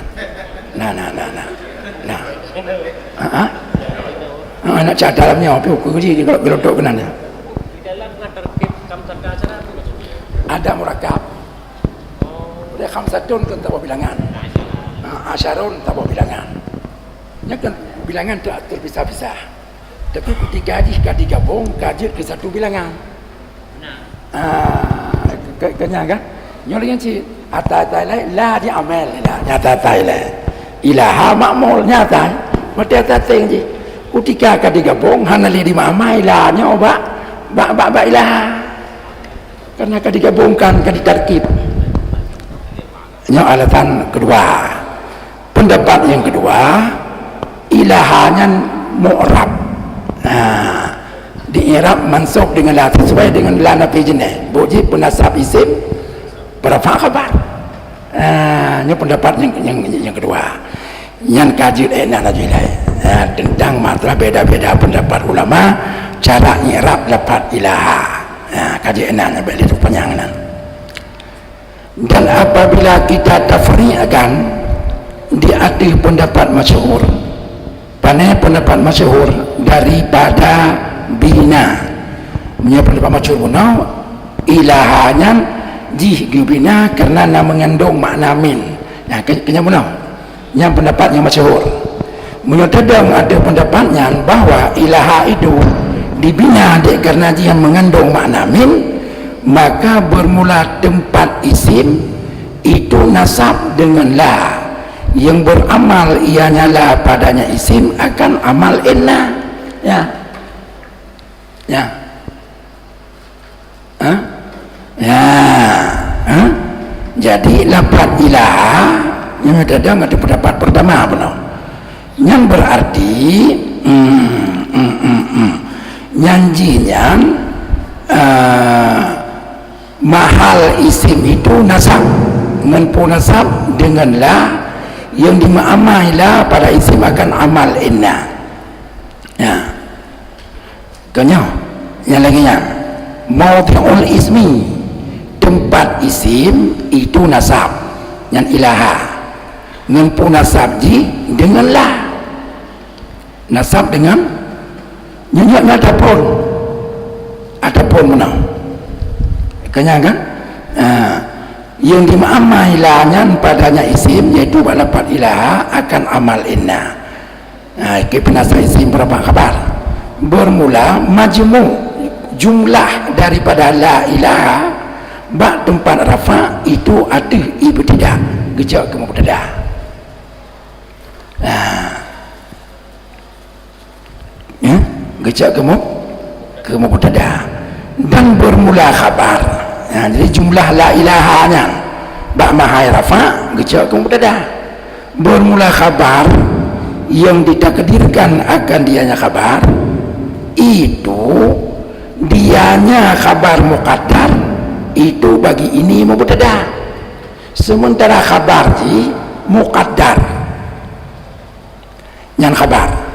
nak cak dalamnya apa ukur je kalau gelodok kenanya Di dalam tertib kamsata acara apa maksudnya? ada murakab dia khamsatun kan tak bilangan asyarun tak bilangan nya kan bilangan tak terpisah-pisah tapi ketika digabung kaji ke satu bilangan kenyang kan nyolong si atai la di amal la nyata tai la ilaha makmul nyata mati atai je ketika digabung hanali di mamai la nya oba ba ilaha karena digabungkan ditarkib nya alasan kedua pendapat yang kedua ilahanya mu'rab di-i'rab mansub dengan la sesuai dengan la nafi jenis buji penasab isim berafa khabar ini pendapat yang kedua yang kaji tentang masalah beda-beda pendapat ulama cara i'rab lafaz ilaha kaji enaknya balik penyangan dan apabila kita tafri'akan di atas pendapat masyhur panai pendapat masyhur daripada bina punya pendapat masyhur punau ilahanya jih gubina karena mengandung makna min kenyang punau yang pendapat yang masyhur menyodang ada pendapatnya bahwa ilaha itu dibina karena dia mengandung makna min maka bermula tempat isim itu nasab dengan la yang beramal ianya la padanya isim akan amal inna jadi lafaz ilaha yang ada pendapat pertama benar yang berarti nyanjinya mahal isim itu nasab dengan nasab dengan la yang dimaamai la pada isim akan amal inna ya kanya yang lagi nya mawdi'ul ismi tempat isim itu nasab yang ilaha ngempu nasab ji dengan la nasab dengan nyanyi adapun menang kanya kan yang dimaamai lanya padanya isim yaitu lafaz ilaha akan amal inna penasa isim berapa kabar bermula majmu jumlah daripada la ilaha bak tempat rafa itu ada ibtidah gejak ke mubtada gejak ke mubtada dan bermula khabar jadi jumlah la ilaha nya bak mahai rafa gejak ke mubtada bermula khabar yang ditakdirkan akan dianya khabar itu dianya khabar muqaddar itu bagi ini mubtada sementara khabar ji muqaddar yang khabar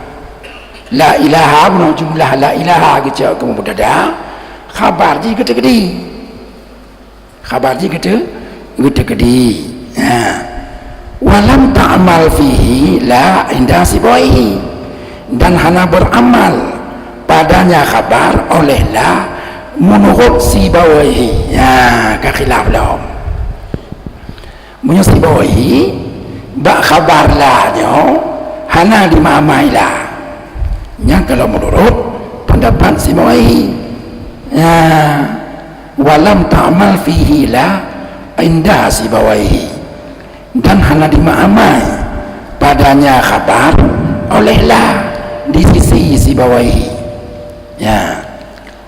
la ilaha benar jumlah la ilaha gitu ke mubtada khabar ji gede-gede khabar ji gede-gede walam ta'mal fihi la inda siboi dan hana beramal padanya khabar oleh la menurut sibawaihi ya kekhilaf lahum menurut sibawaihi bak khabar la nyo hana dimamai la nya kalau menurut pendapat sibawaihi ya walam ta'mal fihi la inda sibawaihi dan hana dimamai padanya khabar oleh la di sisi sibawaihi ya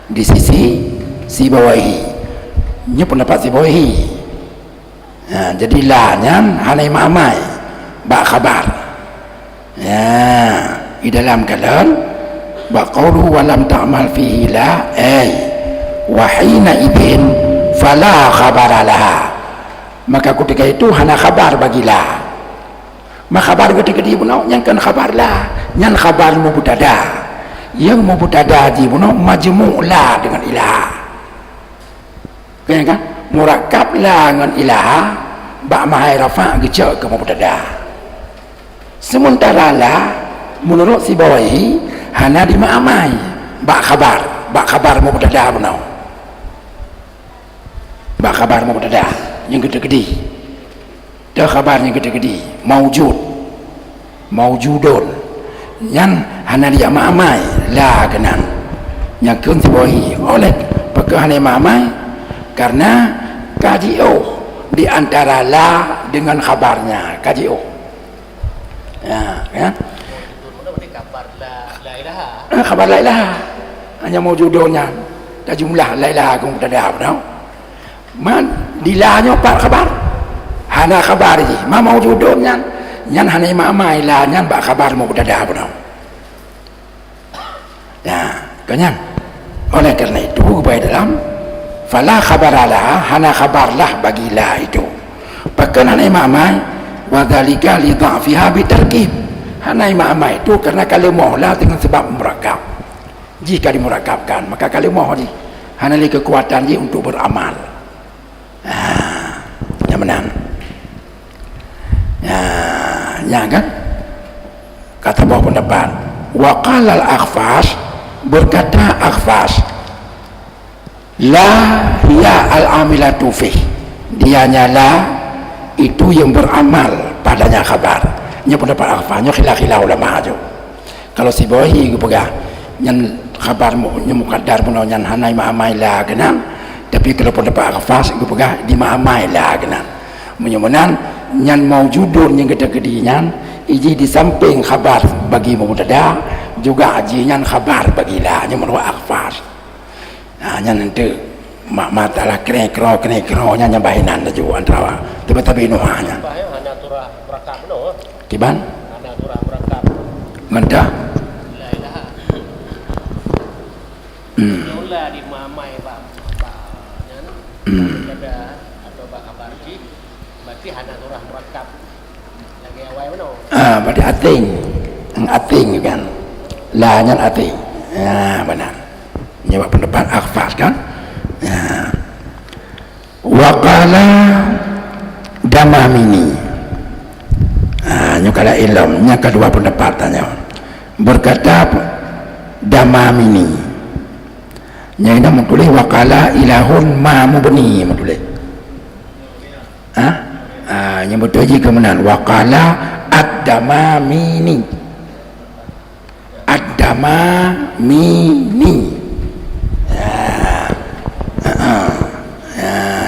di sisi sibawaihi nya pendapat sibawaihi ya, jadi la nya hana mamai bak khabar ya di dalam kalam bak qawlu walam ta'mal fihi la wa hina idin fala khabara laha maka ketika itu hana khabar bagi la maka khabar ketika dia benar yang kan khabar la yang khabar mubtada yang mubtada di benar majmu' la dengan ilaha kan murakkab la dengan ilaha ba mahai rafa gejak ke mubtada sementara la menurut sibawaihi hana dimamai ba khabar mubtada benar ba khabar mubtada yang gede-gede dah khabarnya gede-gede maujudun yang hana dia mamai la kenan yang kun sibawaihi oleh pakai hana mamai karena kaji'o di antara la dengan khabarnya kaji'o ya kabar la ilaha khabar la ilaha hanya maujudunnya dah jumlah la ilaha kum tada benar man dilanya pak khabar hana khabar ji ma maujudunnya nyan hana mamai la nyan ba khabar mubtada benar ya kanyan oleh karena itu baik dalam fala khabaralah hana khabarlah bagi la itu bahkan hana mamai wa dzalika li dha'fiha bi tarkib hana mamai itu karena kalimah la dengan sebab murakkab jika dimurakabkan maka kalimah ji hana li kekuatan ji untuk beramal yang menang ya kan kata bawah pendapat wa qala al-akhfash berkata akhfash la hiya al-amilatu fih dianya la itu yang beramal padanya khabar nya pendapat akhfashnya khilaf ulama aja kalau si bawahi gupega nyan khabar nya muqaddar puno nyan hanai ma'amai la genang tapi kalau pendapat akhfash gupega di ma'amai la genang menyemenan nyan maujudun yang gede-gede nyan iji di samping khabar bagi mubtada juga ajinya khabar bagi la nya menurut akhfash hanya nanti matalah kena-kena nya bahinan juga antara tapi nuhanya hanya turah merakab no kiban hanya turah merakab ngentah la ilaha tapi hana surah murakkab lagi awal mana pada ating kan lahnya ating benar nyewa pendapat akhfas kan waqala damamini nyukala ilmnya kedua pendapatannya berkata damamini nyana mutulih waqala ilahun ma mubni mutulih nyebut aja kemenan waqala ad-damamini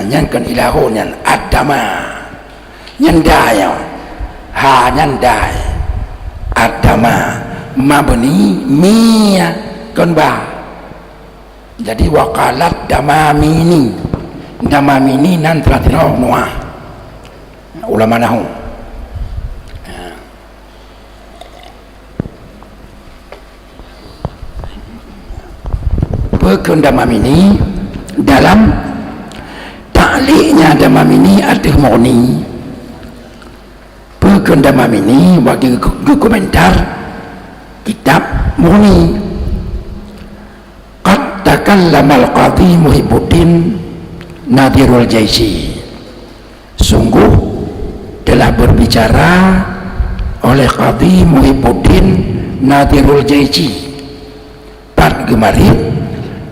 nyan kan ilahun nyan ad-dama nyan daya ha nyan dai ad-dama mabni mi kan ba jadi waqalat damamini nan telah nuah ulama nahu berkun damamini dalam ta'liqnya damamini ada murni berkun damamini bagi komentar kitab murni qad takallama al-qadhi Muhibbuddin Nadirul Jaisi sungguh telah berbicara oleh Qadhi Muhibbuddin Nadirul Jaisi pada kemarin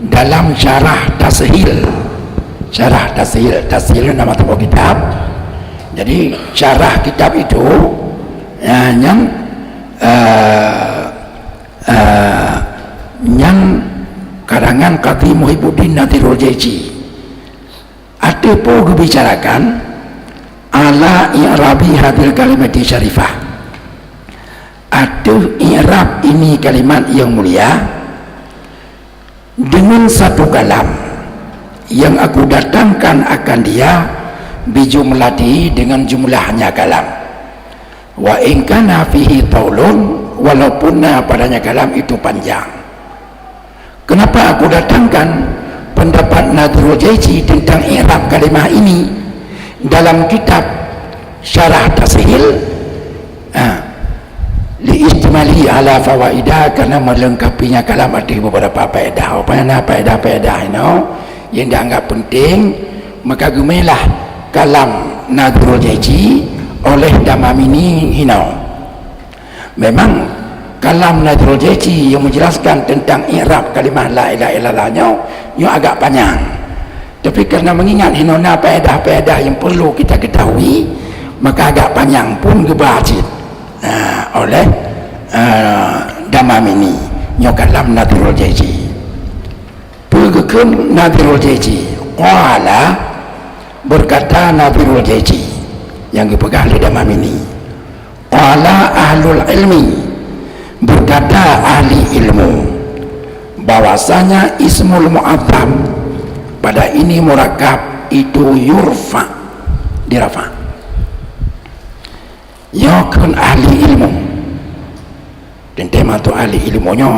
dalam syarah tashil nama toko kitab. Jadi syarah kitab itu yang karangan Qadhi Muhibbuddin Nadirul Jaisi ada pun bicarakan ala i'rabi hadil kalimati syarifah ada i'rab ini kalimat yang mulia dengan satu kalam yang aku datangkan akan dia bijumlati dengan jumlahnya kalam wa in kana fihi taulun walaupun padanya kalam itu panjang. Kenapa aku datangkan pendapat Nadirul Jaisi tentang i'rab kalimah ini dalam kitab syarah tashil liistimali ala fawaidah karena melengkapinya kalam ada beberapa faedah faedah yang dianggap penting maka gemelah kalam Nadirul Jaisi oleh Damamini hinau. Memang kalam Nadirul Jaisi yang menjelaskan tentang i'rab kalimah la ilaha illallahnya yang agak panjang, tapi karena mengingat hinona faedah-faedah yang perlu kita ketahui maka agak panjang pun dibaca oleh Damamini nyokalam Nadirul Jaisi. Pergekum Nadirul Jaisi qala berkata Nadirul Jaisi yang dipegang oleh Damamini qala ahlul ilmi berkata ahli ilmu bahwasanya ismul mu'azzam pada ini murakkab itu yurfa dirafa yakun ahli ilmu dan tema tu ahli ilmunya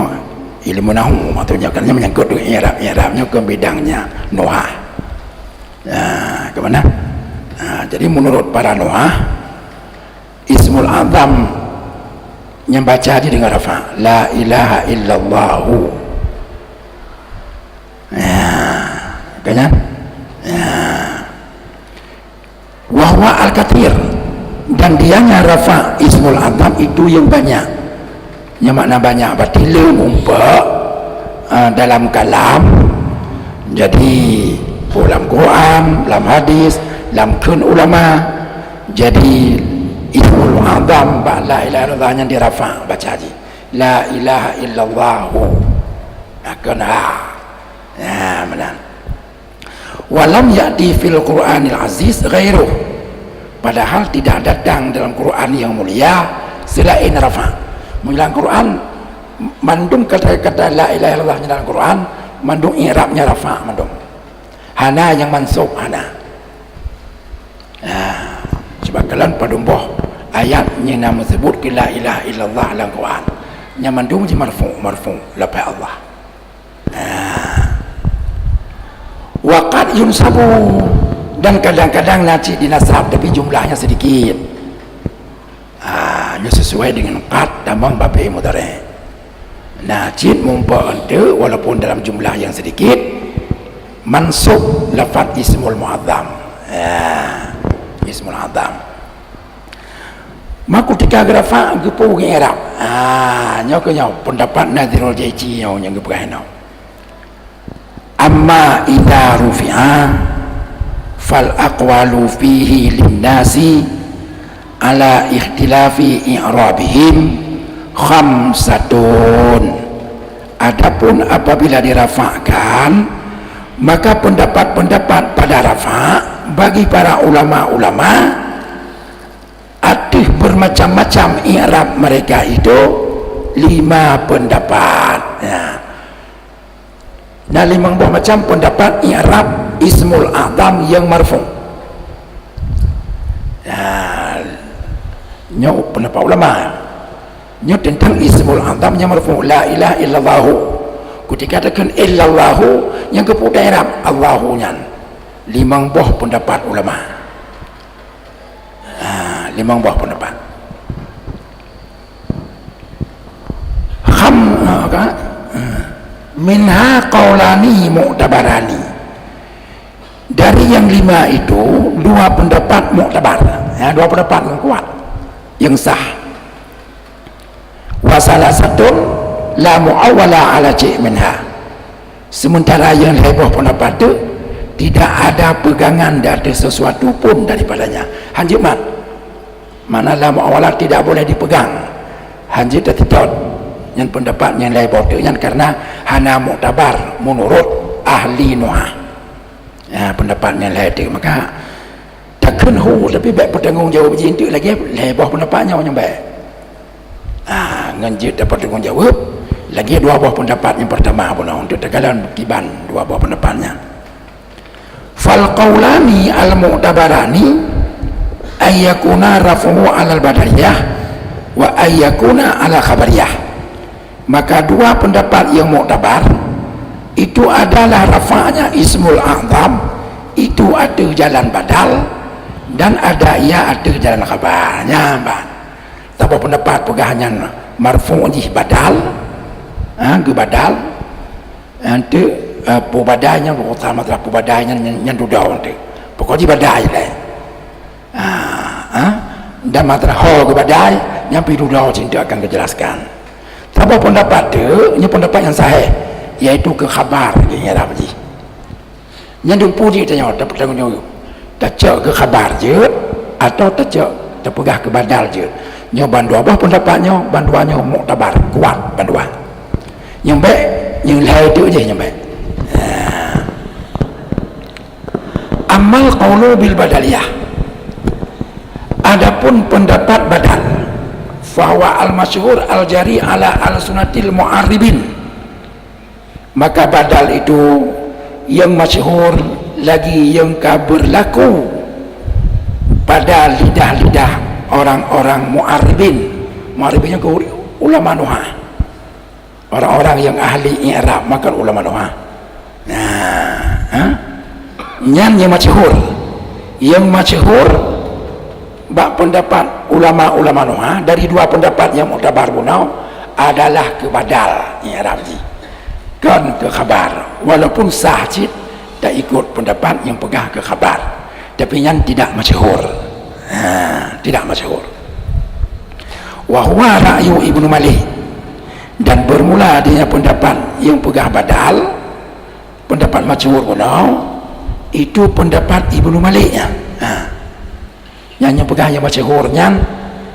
ilmu nahu maksudnya karena menyangkut dengan i'rabnya ke bidangnya nuhah kemana jadi menurut para nuhah ismul azam yang baca di dengan rafa la ilaha illallahu kan wahwa al-kathir dan dianya rafa ismul azam itu yang banyak yang makna banyak berarti lumumpa dalam kalam jadi dalam Quran dalam hadis dalam kun ulama jadi ismul azam la ilaha illallah yang dirafa baca haji la ilaha illallahu akan benar walam ya'ti fil Qur'anil aziz ghairuh padahal tidak datang dalam Quran yang mulia selain rafa. Dalam Quran mandung kata-kata la ilaha illallah dalam Quran mandung i'rabnya rafa mandung hana yang mansub hana sebab kalian padumboh ayatnya nama sebut la ilaha illallah dalam Quran yang mandung je marfu lepas Allah waqad yunsabu dan kadang-kadang nacik dinasab tapi jumlahnya sedikit. Ini sesuai dengan qad tambang babi mudhari. Nacik mumpa ente walaupun dalam jumlah yang sedikit mansub lafaz ismul mu'azzam. Ismul mu'azzam. Maka ketika rafa gepu ke Arab. Nyo pendapat Nadhirul Jaici yang gepegaino. Amma idza rufi'a fal aqwalu fihi linnasi ala ikhtilafi i'rabihim khamsatun. Adapun apabila dirafa'kan, maka pendapat-pendapat pada rafa' bagi para ulama-ulama ada bermacam-macam i'rab mereka itu 5 pendapat. Nah 5 buah macam pendapat i'rab ismul a'zam yang marfu'. Nyo pendapat ulama nyo tentang ismul a'zam yang marfu', la ilaha illallah. Ketika dikatakan illallah yang kepada i'rab Allahu nyan 5 buah pendapat ulama. 5 buah pendapat. Minha qaulani mu'tabarani. Dari yang 5 itu 2 pendapat mu'tabar, 2 pendapat yang kuat, yang sah. Wa salasatun la mu'awwala ala ci' minha. Sementara yang lebih pendapat itu tidak ada pegangan, tidak ada sesuatu pun daripadanya. Hanjimat mana la mu'awwala tidak boleh dipegang. Hanjit tetap yang pendapat yang lain bodoh yang karena hana mu'tabar menurut ahli nuhah. Pendapat yang lain itu maka takkan tapi baik bertanggungjawab jintik lagi lebih pendapatnya yang baik. Nganjit dapat tanggungjawab lagi 2 buah pendapat yang pertama pun untuk tegalan kiban 2 buah pendapatnya. Fal qaulani al mu'tabarani ayyakuna rafuhu alal badariyah wa ayyakuna ala khabariyah. Maka 2 pendapat yang mu'tabar itu adalah rafa'nya ismul a'zam, itu ada jalan badal dan ada jalan khabarnya. Tapi pendapat pegangan marfu' di badal, ke badal nanti pubadainya utama adalah pubadainya yang dudau nanti pokoknya badai lah. Dan masalah ke badai yang dudau cinta akan kejelaskan. Tapi pendapat itu, ini pendapat yang sahih, yaitu ke khabar yang Arab ni. Yang dipuji tanya, tak bertanggung jawab. Tak ke khabar je, atau tak terpegah ke badal je. Yang banduan pendapatnya, banduannya mu'tabar, kuat banduan. Yang baik, yang lain itu je yang baik. Amal qawlu bil badaliyah. Adapun pendapat badal, fahuwa al-masyhur al-jari ala al-sunatil mu'arribin. Maka badal itu yang masyhur lagi yang berlaku pada lidah-lidah orang-orang mu'arribin. Mu'arribin yang ulama nuhah, orang-orang yang ahli i'rab, maka ulama nuhah. Yang masyhur, yang masyhur bak pendapat ulama-ulama nuhah dari 2 pendapat yang mu'tabar bunau adalah ke badal i'rab ji kan ke khabar, walaupun sah cid tak ikut pendapat yang pegah ke khabar, tapi yang tidak masyhur. Tidak masyhur. Wa huwa ra'yu Ibnu Malik, dan bermula adanya pendapat yang pegah badal, pendapat masyhur bunau itu pendapat Ibnu Malik ya. Yang pegah yang masyhurnya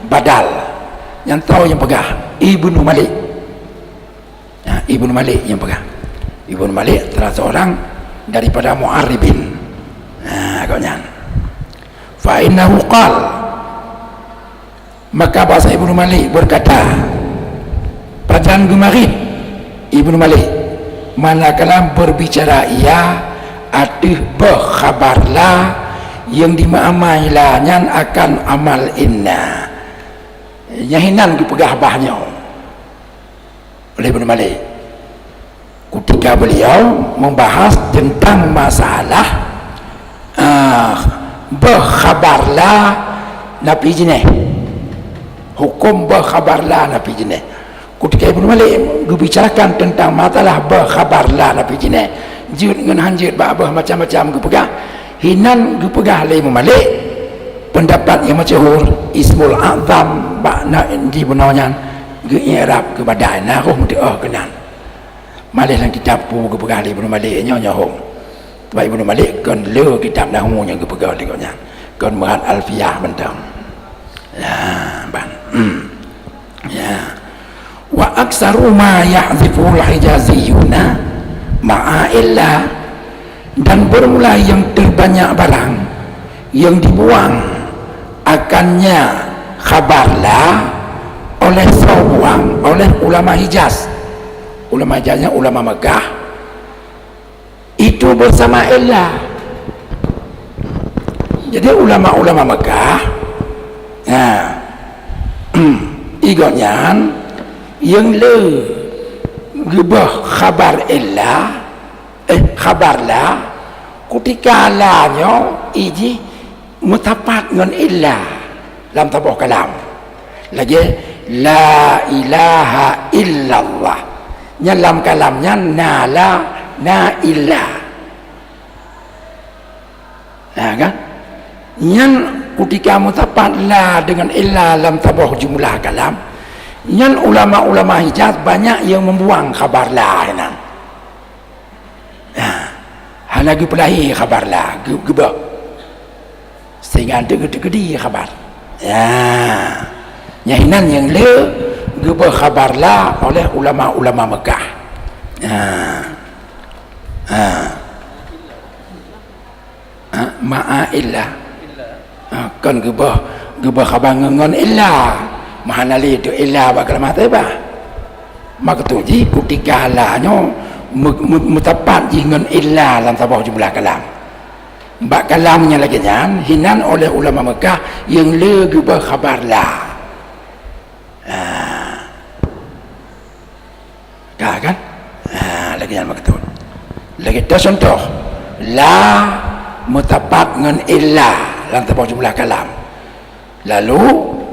badal, yang tahu yang pegah Ibnu Malik. Ibnu Malik yang pegah. Ibnu Malik salah seorang daripada mu'arribin. Agaknya fa innahu qal, maka bahasa Ibnu Malik berkata pada gemarin Ibnu Malik manakala berbicara ia ada berkhabarlah yang dimaamailahnya akan amal inna nyahinan dipegah bahnya oleh Ibnu Malik ketika beliau membahas tentang masalah berkhabarlah Nabi jenis hukum berkhabarlah Nabi jenis. Ketika Ibnu Malik membicarakan tentang masalah berkhabarlah Nabi jenis jut dengan hanjut babah macam-macam gepegah hinan gepegah oleh Ibnu Malik pendapat yang masyhur ismul azam bakna di benarnya ge i'rab ke badai nah roh dia kenan malih lang kitab pu gepegah oleh Ibnu Malik nya hom sebab Ibnu Malik kan le kitab nahwu yang gepegah dia kan Murad Alfiyah bentang ya ban ya wa aksaru ma ya'ziful hijaziyuna ma'a illa dan bermula yang terbanyak barang yang dibuang akannya khabarlah oleh seorang oleh ulama Hijaz. Ulama Hijaznya ulama Mekah itu bersama illa. Jadi ulama-ulama Mekah igotnya yang le gebah khabar illa khabarlah ketika lanya iji mutapat dengan illa dalam tabuh kalam lagi la ilaha illallah dalam kalamnya nala na illa kan yang ketika mutapat la dengan illa dalam tabuh jumlah kalam yang ulama-ulama Hijaz banyak yang membuang khabar la nan. Lagi pelahi khabar la gebak. Sehingga ada gede-gede khabar. Nyahinan yang le gebak khabar la oleh ulama-ulama Mekah. Ma'a illa. Kan gebak khabar ngon illa. Mahanali itu illa bakal mati bah maka tu ji ketika halanya mutapat dengan illa dalam tabah jumlah kalam bak kalamnya lagi nyan hinan oleh ulama Mekah yang lagi berkhabar lah kan lagi nyan maka tu lagi tu contoh la mutapat dengan illa dalam tabah jumlah kalam lalu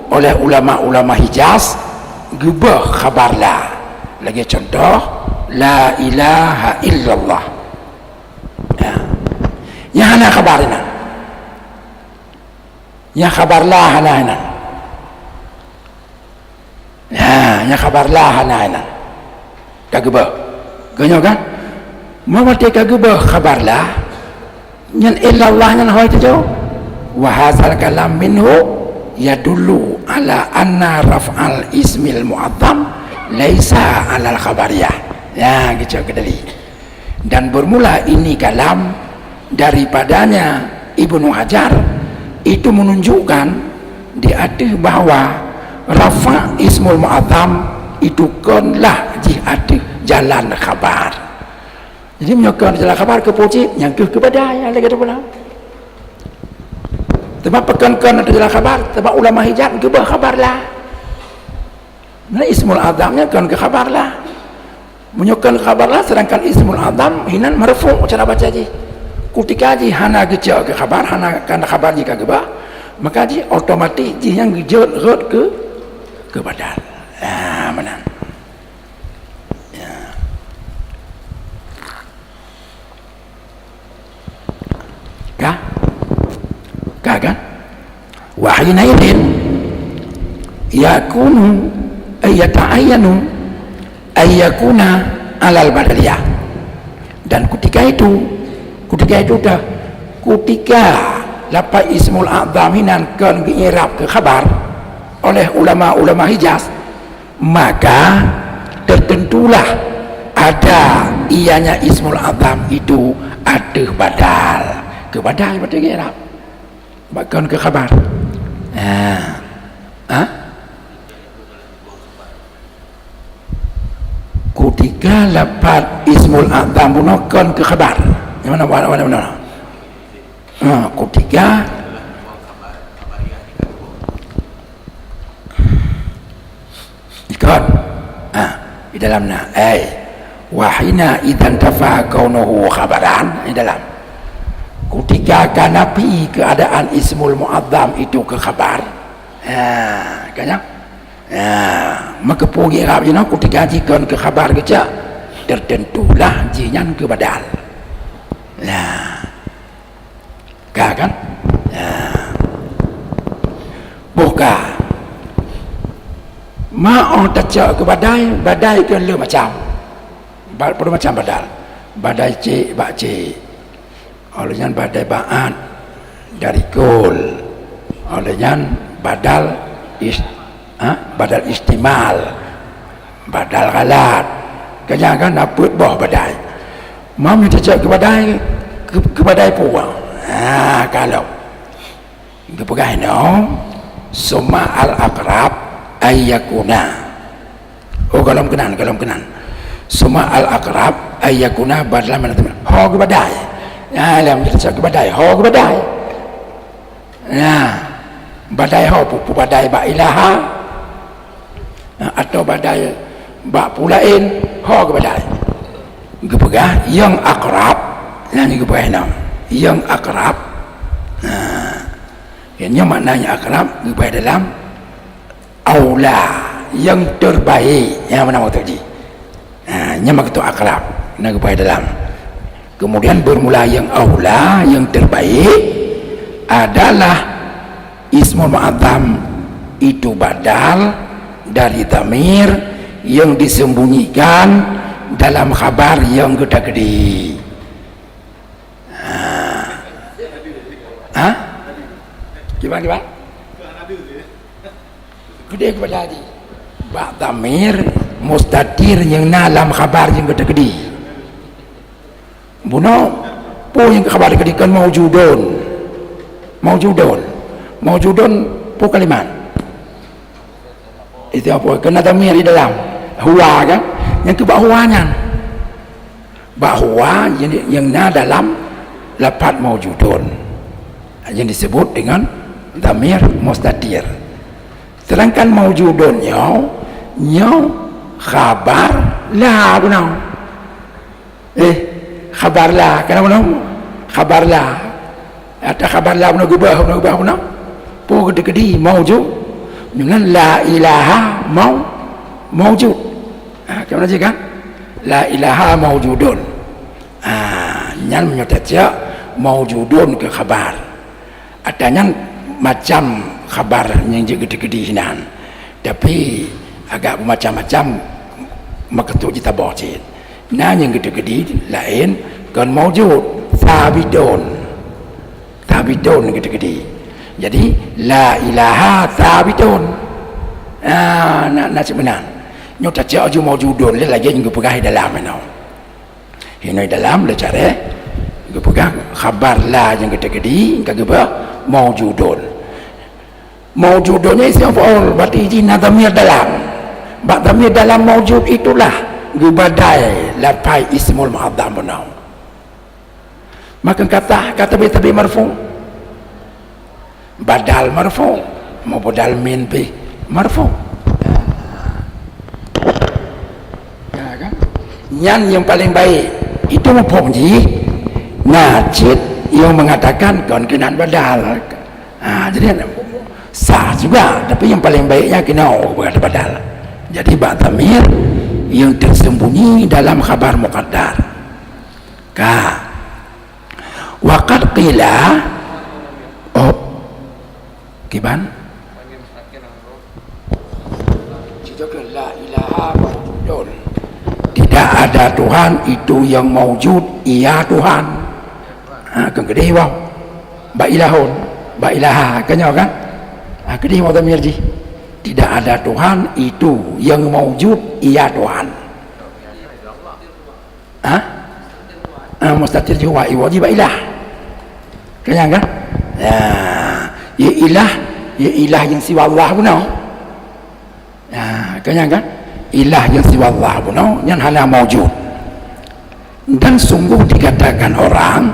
oleh ulama-ulama Hijaz gubah khabarlah lagi contoh la ilaha illallah yang hana khabarina yang khabarlah hana yang khabarlah hana kagubah ganyo kan mau mati kagubah khabarlah yang illallah yang hoi tu wa hadzal kalam minhu yadullu ala anna raf'al ismil mu'azzam laisa alal khabariyah ya gitu kedali dan bermula ini kalam daripadanya Ibnu Hajar itu menunjukkan di atas bahwa rafa' ismul mu'azzam itu konlah di atas jalan khabar jadi menyokong jalan khabar ke pojib yang ke badai yang lagi ada sebab pekan-pekan ada jalan khabar sebab ulama Hijaz ke khabar lah nah ismul azamnya kan ke khabar lah menyokong khabar lah sedangkan ismul azam hinan marfu' cara baca ji ketika ji hana geja ke khabar hana kan khabar ji ke gebah maka ji otomatis ji yang gejot ke badal menang ya kan wahina idin yakunu ayata'ayanu ayyakuna alal badaliyah dan ketika itu dah ketika lapai ismul a'zam hinan kan diirab ke khabar oleh ulama-ulama Hijaz maka tertentulah ada ianya ismul a'zam itu ada badal ke badal pada i'rab bahkan ke khabar ketika lapat ismul a'zam bunakan ke khabar yang mana ketika ikut di dalamnya wahina idan tafa kaunuhu khabaran di dalam ketika kanapi keadaan ismul mu'adzam itu ke khabar kan maka pugi Arab you know, ketika jikon ke khabar kerja tertentulah jinyan ke badal kan buka ma'o tajak ke badai ke le macam macam badai cik bak cik olehnya badai ba'at dari kul olehnya badal badal istimal badal galat kenyakan naput bawah badai mam yang tajak ke badai puang kalau ke pegai no summa al-aqrab ayyakuna kalau kenan summa al-aqrab ayyakuna badalan mana teman ho ke badai lam kita ke badai ho ke badai badai ho pu badai ba ilaha atau badai ba pulain ho ke badai ke pegah yang akrab yang ke pegah yang akrab yang maknanya akrab ke pegah dalam aula yang terbaik yang mana waktu ini nyamak itu akrab nak ke pegah dalam kemudian bermula yang aula yang terbaik adalah ismul mu'adzam itu badal dari dhamir yang disembunyikan dalam khabar yang gede-gede gimana gede kepada tadi bak dhamir mustatir yang dalam khabar yang gede-gede buno po yang khabar gede kan maujudun po kalimat itu apa kena dhamir di dalam huwa kan yang ke bahwanya bahwa yang dalam lafaz maujudun yang disebut dengan dhamir mustatir sedangkan maujudun nyaw khabar la bunau khabar la kenapa bunau khabar la atau khabar la bunau gubah bunau po gede-gede maujud dengan la ilaha maujud kemana sih kan la ilaha maujudun nyan menyatakan maujudun ke khabar adanya macam khabar yang gede-gede hinan tapi agak macam-macam maka tu kita baca yang gede-gede lain kan maujud thabitun gede-gede jadi la ilaha thabitun nak sebenar nyata jauh maujudun le lagi yang pegang dalam ini dalam le cara pegang khabar la yang gede-gede kagak maujudunnya siapa berarti jina dhamir dalam maujud itulah gubadai lapai ismul mu'adzam bunau maka kata bi marfu badal marfu mau badal min bi marfu kan yang paling baik itu mempomji najid yang mengatakan konkenan badal jadi sah juga tapi yang paling baiknya kena berkata badal jadi ba'dhamir yang tersembunyi dalam khabar muqaddar waqad qila kiban jika la ilaha maujudun tidak ada Tuhan itu yang maujud iya Tuhan kegede wang ba'ilahun ba'ilaha kanya kan kedih mau dhamir ji tidak ada Tuhan itu yang maujud iya Tuhan mustatir juga wajib ilah kanya kan ya ilah yang siwa Allah punau kanya kan ilah yang siwa Allah punau yang hanya maujud dan sungguh dikatakan orang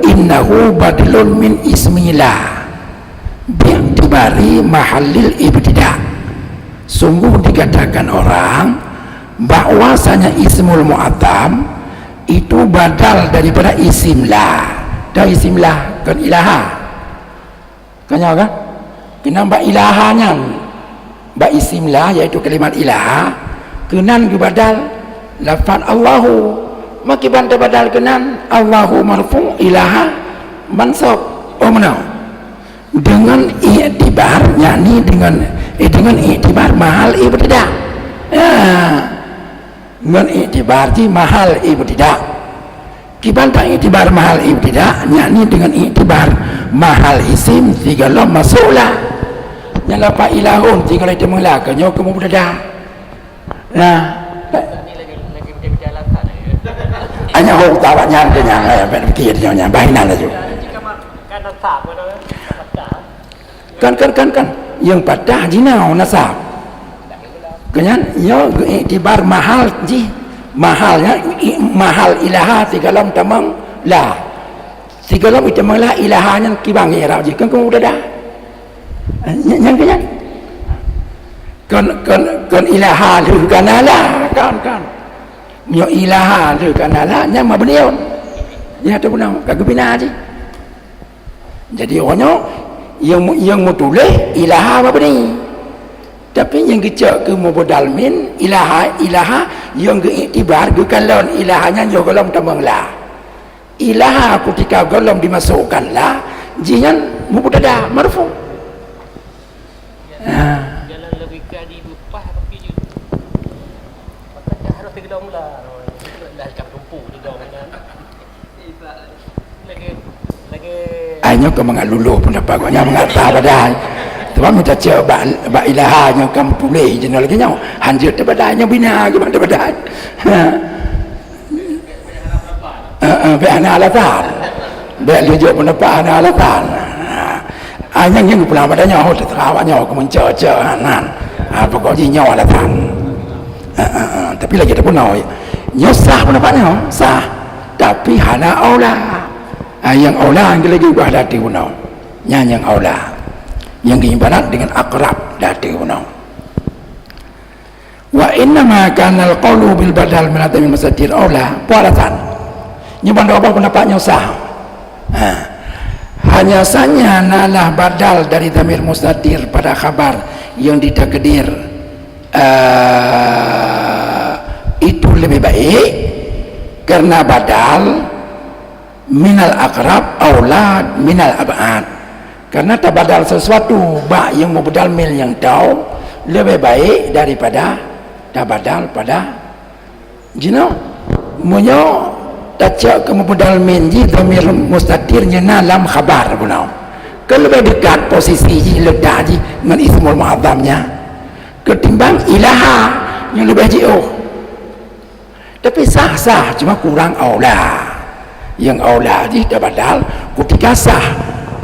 innahu badilun min ismillah bi'tibari mahallil ibtida sungguh dikatakan orang bahwasanya ismul mu'adzam itu badal daripada isim la. Tahu isim la kan ilaha kan ya kan kenapa ilahanya ba isim la iaitu kalimat ilaha kenan ke badal lafaz Allahu maka bantu badal kenan Allahu marfu ilaha mansub mana dengan i'tibar yakni dengan i'tibar mahal ibtidah dengan i'tibar di mahal ibtidah kibanta i'tibar mahal ibtidah yakni dengan i'tibar mahal isim tiga lam masuklah yang lapa ilahun tiga itu melakanya kamu berada nah hanya orang tawaknya kenyang ya fikir nyonya bahinan aja kan yang padah jinau nasab kenyan yo i'tibar mahal ji mahalnya mahal ilaha tiga lam tamang la tiga lam itu malah ilahanya kibang ya raji kan kamu udah dah yang kenyan kan ilaha lu kanala kan yo ilaha lu kanala nya ma benion ya tu benar kagak bina aja jadi orangnya yang mutuleh ilaha apa beni tapi yang kecak ke mubadal min ilaha yang keiktibar ke kalon ilahanya yo golong tambang la ilaha ketika golong dimasukkan la jingan mubtada marfu jalan logika di bupah tapi je patutnya harus digedong lah dah cak tumpu di dong lagi hanya ke mengalulu pendapat nya mengata badai tuan minta cek ba ilahanya kamu pulih je lagi nya hanjir badainya bina ke mana badai be ana alatan be lijuk pendapat ana alatan hanya yang pulang badainya oh terawaknya aku mencecek nan apa kau ji nyawa alatan tapi lagi ada pun nyosah pendapatnya sah tapi hana aula yang aula yang lagi ubah dati punau yang aula yang diibarat dengan akrab dati punau wa innama kana alqawlu bil badal min adami masadir aula puaratan nyeban apa pendapatnya sah hanya saja nalah badal dari dhamir mustatir pada khabar yang ditakdir itu lebih baik karena badal minal akrab aulad minal abad karena tabadal sesuatu ba yang mubadal mil yang tahu lebih baik daripada tabadal pada jino munyo taca ke mubadal min ji dhamir mustatirnya dalam khabar punau kalau lebih dekat posisi ledak ji dengan ismul mu'azzamnya ketimbang ilaha yang lebih jauh tapi sah cuma kurang aula yang aula ji tabadal ketika sah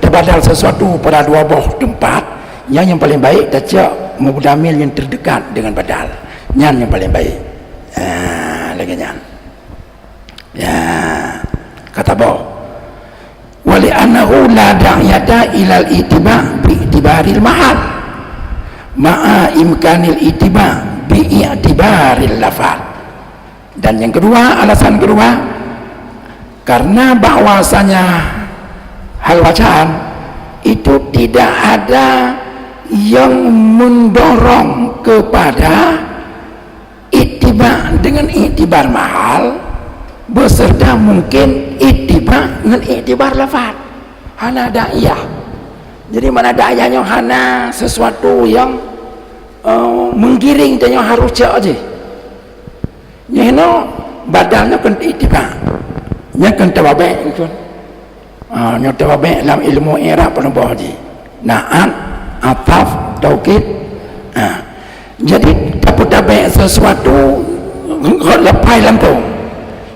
tabadal sesuatu pada dua buah tempat yang paling baik taca mubadamil yang terdekat dengan badal yang paling baik lagi nyan ya kata boh wali annahu la da'yata ilal itiba bi itibaril mahal ma'a imkanil itiba bi itibaril lafal dan yang kedua alasan kedua karena bahwasanya hal wacan itu tidak ada yang mendorong kepada itiba dengan itibar mahal beserta mungkin itiba dengan itibar lafaz hana da'iyah jadi mana da'iyahnya hana sesuatu yang menggiring dan yang harus cek aja nyeno badalnya kan itiba nya kan tawabek kan nya tawabek dalam ilmu i'rab pun boleh na'at ataf taukid jadi tabe sesuatu lepai lampung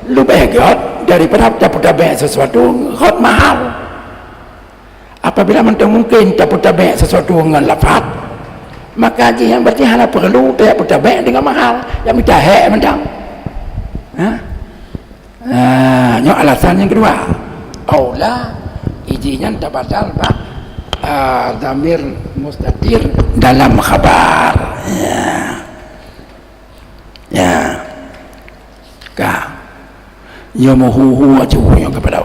lebih hebat daripada tabe sesuatu hot mahal apabila mungkin tabe sesuatu dengan lafaz maka yang berarti hanya perlu tabe dengan mahal yang minta hek mentang yang alasan yang kedua aula izinnya tabadal dhamir mustatir dalam khabar ia mahu acuhnya kepada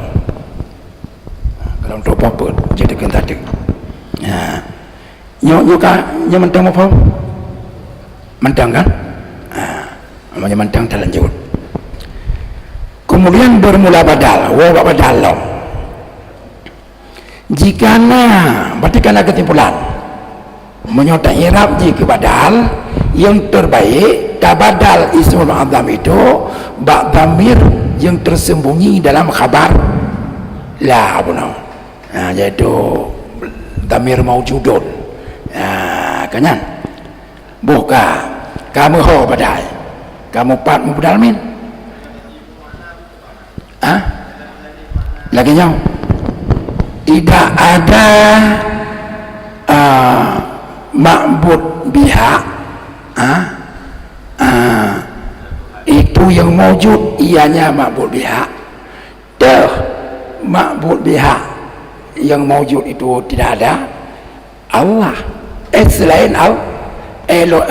kalau untuk apa jadi kena tak nyo mentang apa mentang kan namanya mentang terlanjut kemudian bermula badal badal jika berarti kena kesimpulan menyota i'rab jika badal yang terbaik tabadal ismul azam itu bak dhamir yang tersembunyi dalam khabar la abuna yaitu dhamir maujudun kanyan buka kamu ho badai kamu pat mu badal min lagi nyau tidak ada ma'bud biha itu yang mawjud ianya ma'bud biha ma'bud biha yang mawjud itu tidak ada Allah selain Allah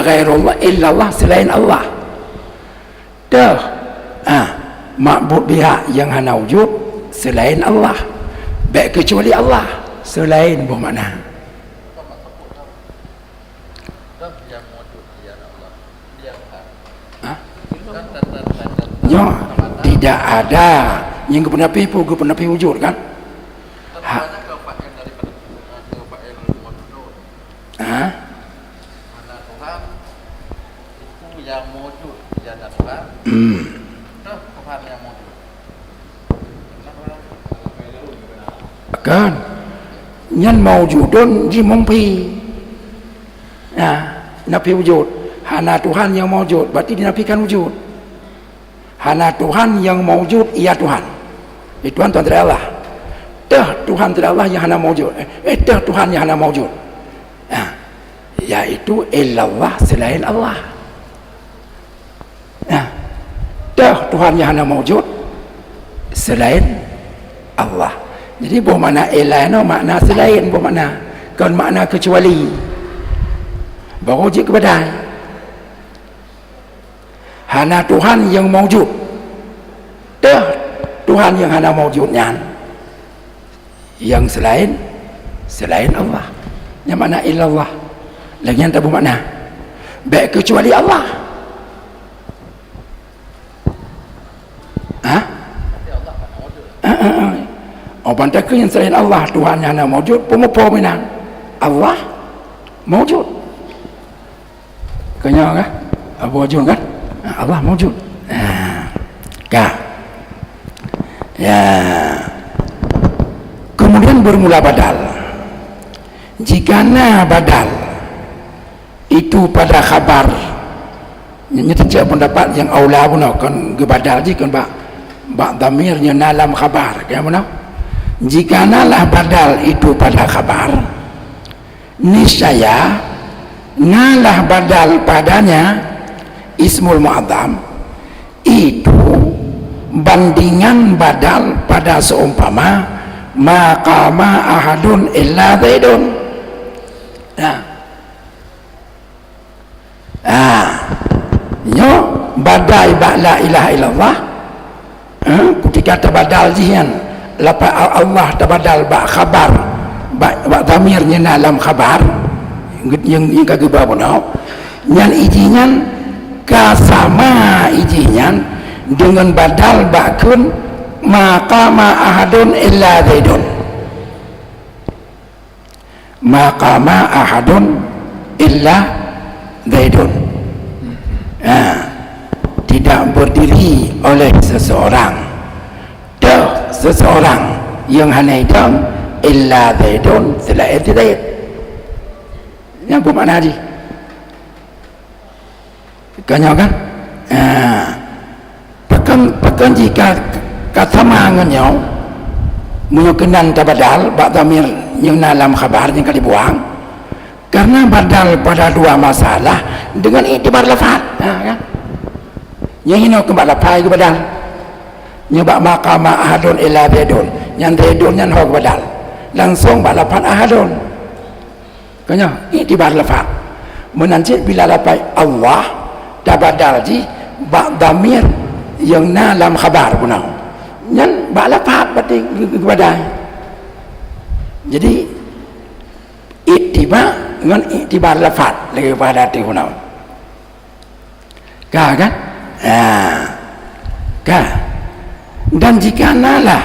ghairullah illallah selain Allah ma'bud biha yang hana wujud selain Allah baik kecuali Allah selain bermakna tidak ada yang kepenapi wujud kan kan nyan maujudun di mumpi nafi wujud hana Tuhan yang maujud berarti dinafikan wujud hana Tuhan yang maujud ia Tuhan Tuhan tidak Allah Tuhan tidak Allah yang hana maujud Tuhan yang hana maujud yaitu illallah selain Allah Tuhan yang hana maujud selain Allah. Jadi bermakna ilah no makna selain bermakna kan makna kecuali baru je kepada hana Tuhan yang maujud Tuhan yang hana maujudnya yang selain Allah yang makna illallah lagi yang tak bermakna baik kecuali Allah bantakan yang selain Allah Tuhan yang mawujud pemupuminan Allah mawujud kanya kan Abu Wajun kan Allah mawujud ya kemudian bermula badal jika badal itu pada khabar nyata pendapat yang aula pun kan gebadal je kan bak damirnya dalam khabar kaya mana jika nalah badal itu pada khabar niscaya nalah badal padanya ismul mu'adzam itu bandingan badal pada seumpama maqama ahadun illa zaidun yo badai ba la ilaha illallah ketika tabadal jihan lapa Allah tabadal ba khabar ba damirnya dalam khabar yang kageba bono nyan ijinyan kasama ijinyan dengan badal bakun maqama ahadun illa zaidun maqama ahadun illa zaidun tidak berdiri oleh seseorang seseorang yang hanya hitam illa zaidun selain zaid yang bermakna haji kanya kan pekan jika kata mangannya menyekenan tabadal bak damir yang dalam khabar yang kali buang karena badal pada dua masalah dengan itibar lafaz kan yang ini kembali lapai ke badal nyebak maqama ahadun illa zaidun yang zaidun yang hok badal langsung bak lapan ahadun kanya itibar lafaz menancit bila lapai Allah tabadal ji bak damir yang dalam khabar punau nyan ba lafaz berarti badai. Jadi ittiba dengan iktibar lafaz lagi pada hati hunau. Kan? Kan? Dan jika nalah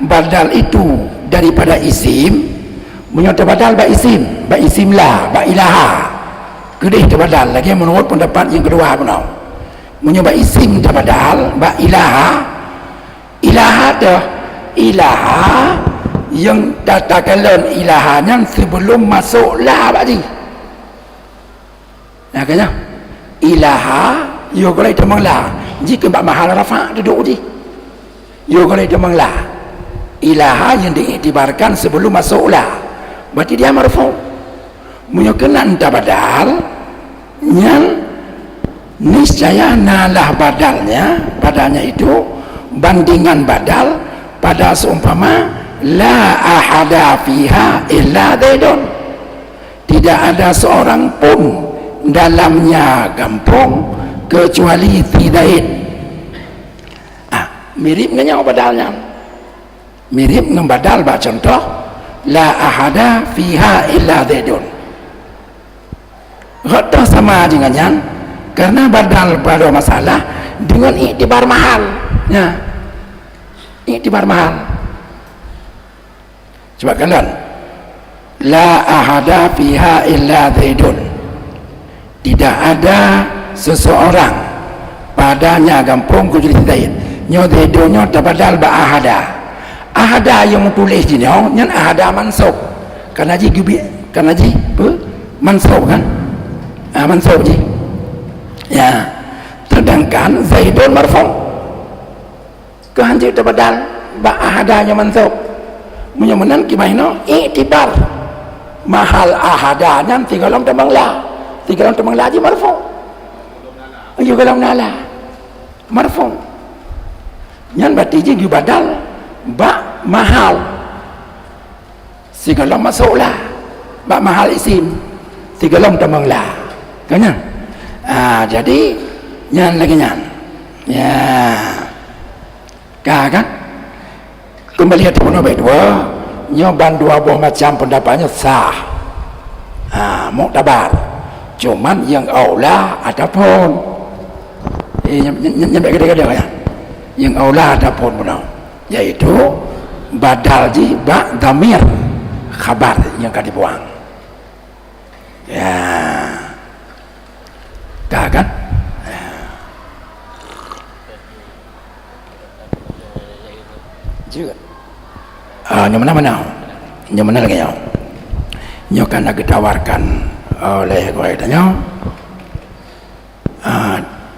badal itu daripada isim, menyata badal ba isim lah, ba ilaha. Kedih badal lagi menurut pendapat yang kedua hunau. Menyebab isim badal ba ilaha. Ilaha dah ilaha yang katakan ilahanya sebelum masuk la tadi. Nah kaya ilaha yo kalau itu mengla jika bak mahal rafa duduk di yo kalau itu mengla ilaha yang diiktibarkan sebelum masuk la berarti dia marfu. Munyo kena entah badal yang niscaya nalah badalnya itu bandingan badal pada seumpama la ahada fiha illa zaidun, tidak ada seorang pun dalamnya kampung kecuali Zaid. Mirip dengan badalnya, mirip dengan badal bak contoh la ahada fiha illa zaidun. Rata sama dengannya karena badal pada masalah dengan iktibar mahal ya, iktibar mahal. Sebab kalian la ahada fiha illa zaidun, tidak ada seseorang padanya kampung kecuali Zaid. Nyo zaidunyo tabadal ba ahada. Ahada yang tulis di nyo nyan ahada mansub. Karena ji gubi karena ji mansub kan? Mansub ji. Ya. Sedangkan zaidun marfu. Kehanji tabadal ba ahadanya mansub. Menyamanan kimaino iktibar mahal ahadanya tinggalam temang la aja marfu juga lam nala marfu nyan berarti je badal ba mahal tinggalam masuk la ba mahal isim tinggalam temang la kan. Jadi nyan lagi nyan ya kan kembali hati pun baik dua nyoban dua buah macam pendapatnya sah muktabar, cuman yang aula adapun nyampe gede-gede ya, yang aula adapun benar yaitu badal ji ba damir khabar yang akan dibuang ya kan. Juga nyaman lagi nyo karena ditawarkan oleh koretanya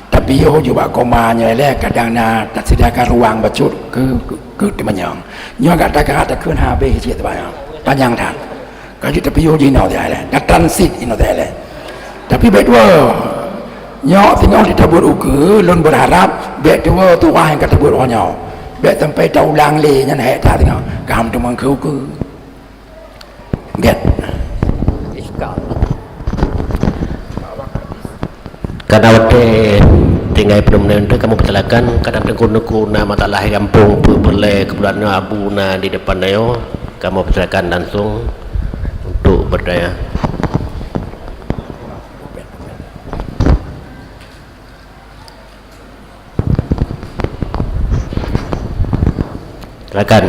tapi yo juga komanya le kadang na tak sediakan ruang bacut ke temannya nyo agak tak kun habis je tu panjang tan kalau tapi yo jino dia le dak transit ino dia le tapi baik dua nyo tengok ditabur uke lon berharap baik dua tu wah yang kata buat nyo baik sampai taulang le nyan hai ta tengok kam tu mang kheu ke get karena waktu tinggal benar-benar itu kamu pertelakan kadang tekun-tekun mata lahir kampung berlai kebulan abu na di depan dayo kamu pertelakan langsung untuk berdaya. Silakan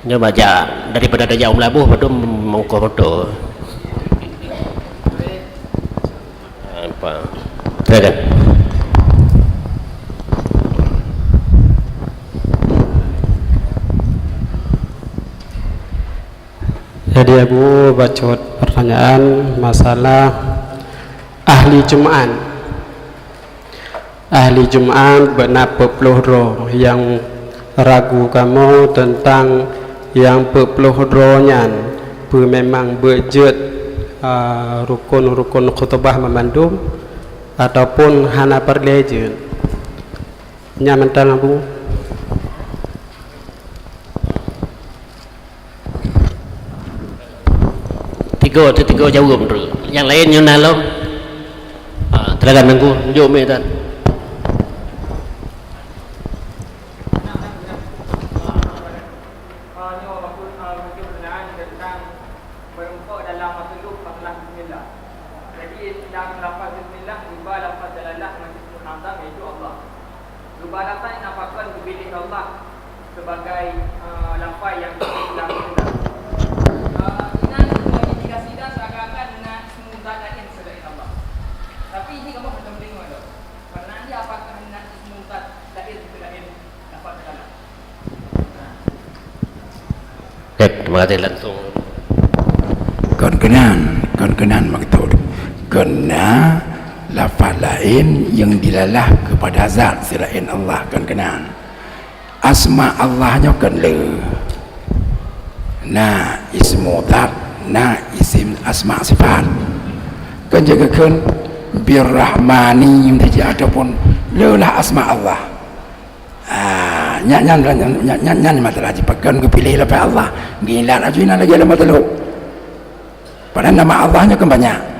nyo baca daripada ada jauh labuh betul mengko betul apa silakan. Jadi aku bacot pertanyaan masalah ahli Jum'an benar pepuluh roh yang ragu kamu tentang yang pepuluh rohnya memang berjet rukun khutbah memandum ataupun hana perlejen nyaman tangan bu tiga jauh betul yang lainnya nalo silakan nunggu jom medan lafaz bismillah dua lafaz dalalah majlis azam iaitu Allah. Dua lafaz yang nampakkan dipilih Allah sebagai lafaz yang dilakukan. Ini indikasikan seakan-akan nak semudah lain selain Allah. Tapi ini kamu belum dengar tu. Karena dia apakah nak semudah lain selain lafaz dalalah. Baik, terima kasih langsung. Konkenan maksud kena lafaz lain yang dilalah kepada zat selain Allah konkenan. Asma Allahnya kan le. Nah, ismu zat, nah isim asma sifat. Kan jaga kan birrahmani yang tidak ataupun lelah asma Allah. Nyan masalah jipakan ke pilih lafaz Allah. Gila ajuina lagi dalam masalah. Padahal nama Allahnya kan banyak.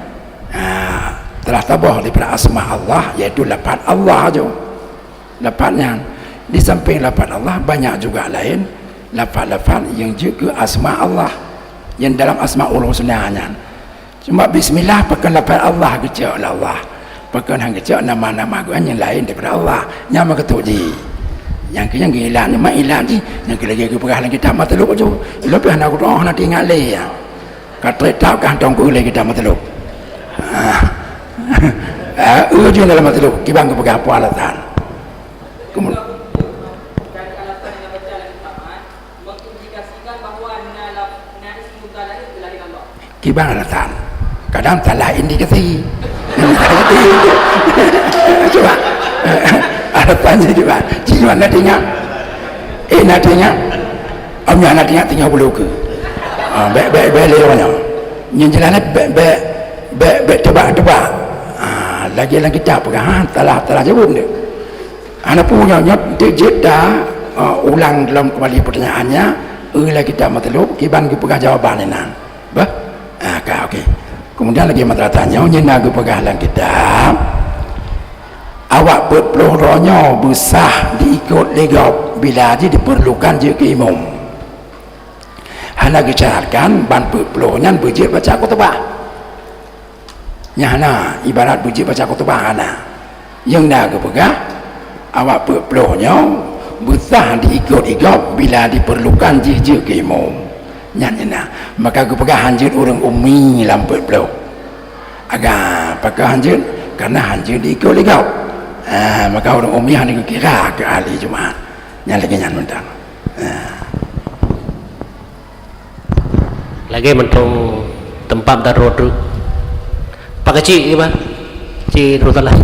Telah tabah daripada asma Allah iaitu lafaz Allah aja. Lafaznya di samping lafaz Allah banyak juga lain lafaz-lafaz yang juga asma Allah yang dalam asmaul husnanya. Cuma bismillah pakai lafaz Allah kecil Allah. Pakai hang kecil nama-nama yang lain daripada Allah. Nyama ketuji. Yang yang gila ni mak ilah ni yang lagi ke perah lagi tak mata lu tu. Lebih nak doa nak tinggal le ya. Kata tak kantong ku lagi kita matlub. Ujung dalam matlub kibang ke pegang apa alasan. Kemudian dari alasan yang baca lagi tamat mengindikasikan bahawa na ismu dalalah itu dari Allah. Kibang alasan. Kadang salah indikasi. Coba. Alasannya coba. Jiwa nak tengok. Nak tengok. Omnya nak tengok tinggal bulu ke. Lewanya yang jelasnya tebak-tebak lagi kita pegang telah jawab dia anak punya dia ulang dalam kembali pertanyaannya lagi kita matlub kiban ke pegang jawaban ini bah okey kemudian lagi masalah tanya nyena ke pegang dalam kitab awak berpelurunya besar diikut legap bila diperlukan juga imam hana dicaratkan ban peluhnya bujir baca khutbah nyana ibarat bujir baca khutbah hana yang dah kepegah awak peluhnya besar diikut-ikut bila diperlukan jih-jih ke imam nyana maka kepegah hanjir orang umi lampu peluh agak pakai hanjir karena hanjir diikut-ikut maka orang umi hanya kira ke ahli Jumaat nyala lagi nyan mentang lagi mentung tempat darurat tu pakai cik ke apa cik terutama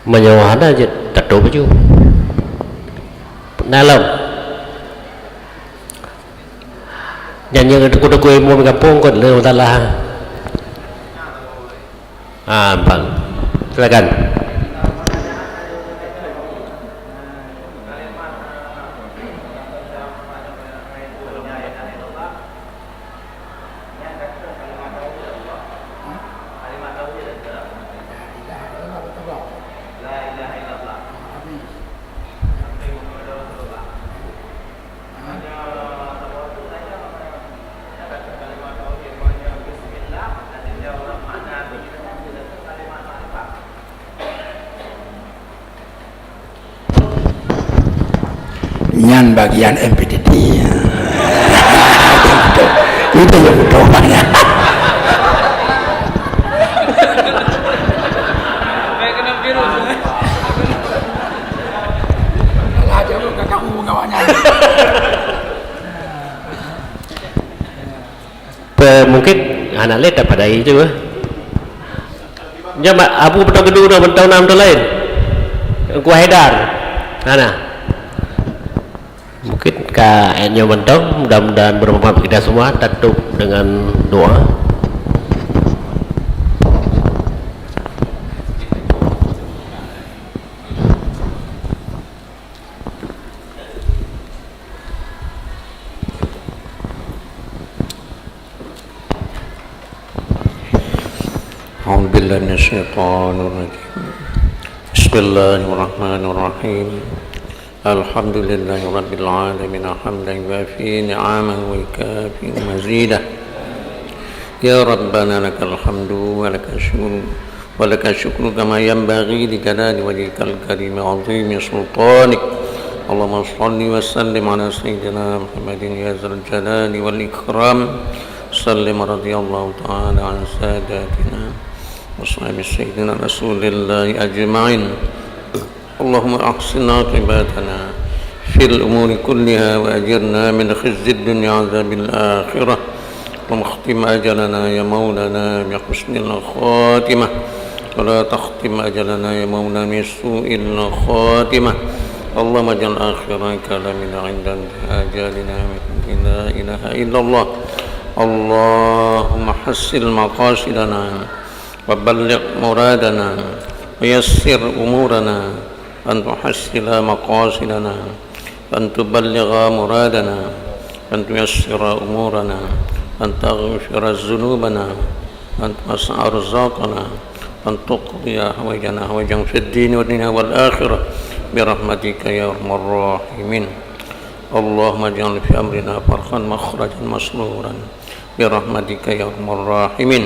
menyewahan aja tak tahu baju dalam nyanyi kuda kue mau bergabung kot le utala bang silakan. nyan bagian MPTT itu yang betul banyak mungkin anak lihat dapat dari itu ya mak abu betul kedua betul enam tu lain gua Haidar mana mungkin kayaknya betul mudah-mudahan bermanfaat kita semua tutup dengan doa. Bismillahirrahmanirrahim. الحمد لله رب العالمين حمدا يوافي نعمه ويكافئ مزيده يا ربنا لك الحمد ولك الشكر كما ينبغي لجلال وجهك الكريم عظيم سلطانك اللهم صل وسلم على سيدنا محمد يا ذا الجلال والإكرام سلم رضي الله تعالى عن ساداتنا وصحب سيدنا رسول الله أجمعين اللهم أحسن عاقبتنا في الأمور كلها وأجرنا من خزي الدنيا عذاب الآخرة واختم أجلنا يا مولانا بحسن الخاتمة ولا تختم أجلنا يا مولانا بسوء الخاتمة اللهم اجعل آخر كلامنا عند آجالنا لا إله إلا الله اللهم حسن مقاصدنا وبلغ مرادنا ويسر أمورنا أن تحسن مقاصدنا أن تبلغ مرادنا أن تيسر أمورنا أن تغفر ذنوبنا أن توسع رزقنا أن تقضي حوائجنا حوائجا في الدين والدنيا والآخرة برحمتك يا أرحم الراحمين اللهم اجعل في أمرنا فرخا مخرجا مسرورا برحمتك يا أرحم الراحمين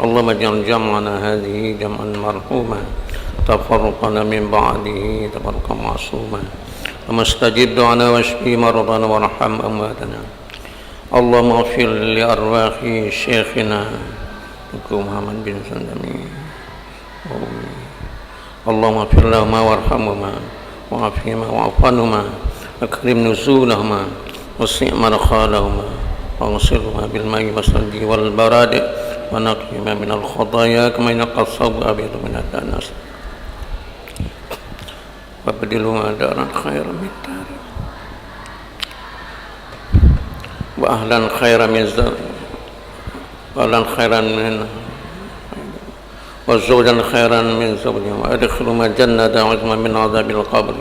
اللهم اجعل جمعنا هذه جمعا مرحوما تفرقنا من بعده تفرقا معصوما اللهم استجب دعانا واشفي مرضانا وارحم أمواتنا اللهم اغفر لأرواح شيخنا محمد بن سندمي اللهم اغفر لهما وارحمهما وعافهما واعف عنهما واكرم نزولهما وسع مدخلهما واغسلهما بالماء والثلج والبراد ونقهما من الخطايا كما ينقى الثوب الأبيض من الدنس وابدلهما دارا خيرا من داره وأهلا خيرا من وزوجا خيرا من زوجهم وأدخلهما الجنة عظما من عذاب القبر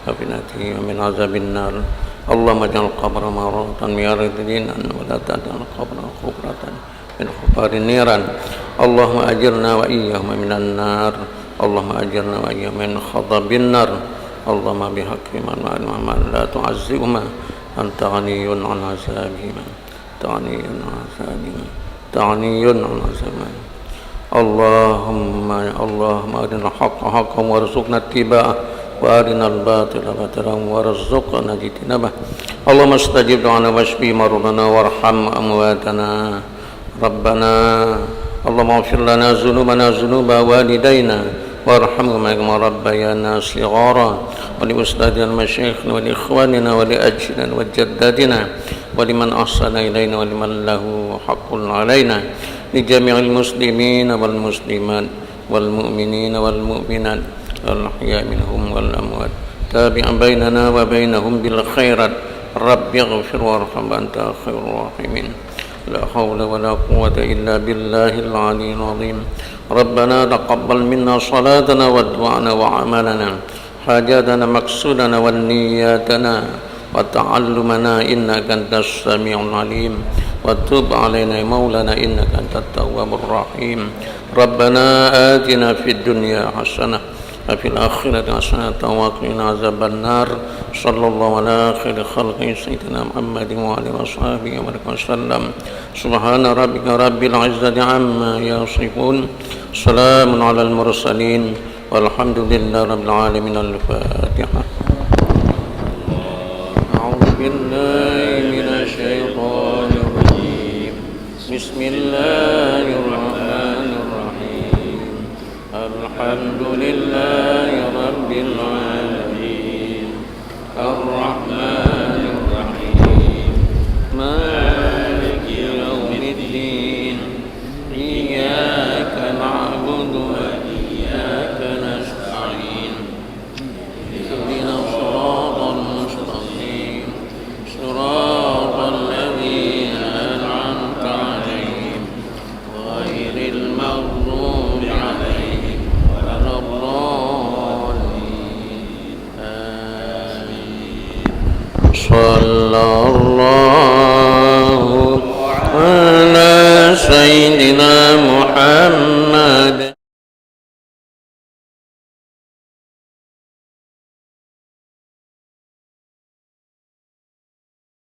وفتنته ومن عذاب النار اللهم اجعل القبر روضة من رياض الجنة ولا تجعل القبر حفرة من حفر النيران اللهم أجرنا وإياهما من النار اللهم أجرنا وإياهما من خضب النار اللهم بحق من لا تعذبهما أنت غني عن عذابهما تعني عن عذابهما اللهم أرنا الحق حقا وارزقنا اتباعه وأرنا الباطل باطلا وارزقنا اجتنابه اللهم استجب دعانا واشفي مرضنا وارحم أمواتنا ربنا اللهم اغفر لنا ذنوبنا ذنوب والدينا وارحمهما كما ربيانا صغارا ولأستاذنا المشايخنا ولإخواننا ولأجلنا وجداتنا ولمن أحسن إلينا ولمن له حق علينا لجميع المسلمين والمسلمات والمؤمنين والمؤمنات الأحياء منهم والأموات تابعا بيننا وبينهم بالخيرات رب اغفر وارحم أنت خير الراحمين لا حول ولا قوة إلا بالله العلي العظيم ربنا تقبل منا صلاتنا ودعاءنا وعملنا حاجاتنا مقصودنا والنياتنا وتعلمنا إنك أنت السميع العليم وتب علينا مولانا إنك أنت التواب الرحيم ربنا آتنا في الدنيا حسنة وفي الآخرة حسنة وقنا عذاب النار صلى الله على خير خلقه سيدنا محمد وعلى وصحبه وسلم سبحان ربك رب العزة عما يصفون سلام على المرسلين والحمد لله رب العالمين الفاتحة أعوذ بالله من الشيطان الرجيم بسم الله الرحمن الرحيم الحمد لله رب العالمين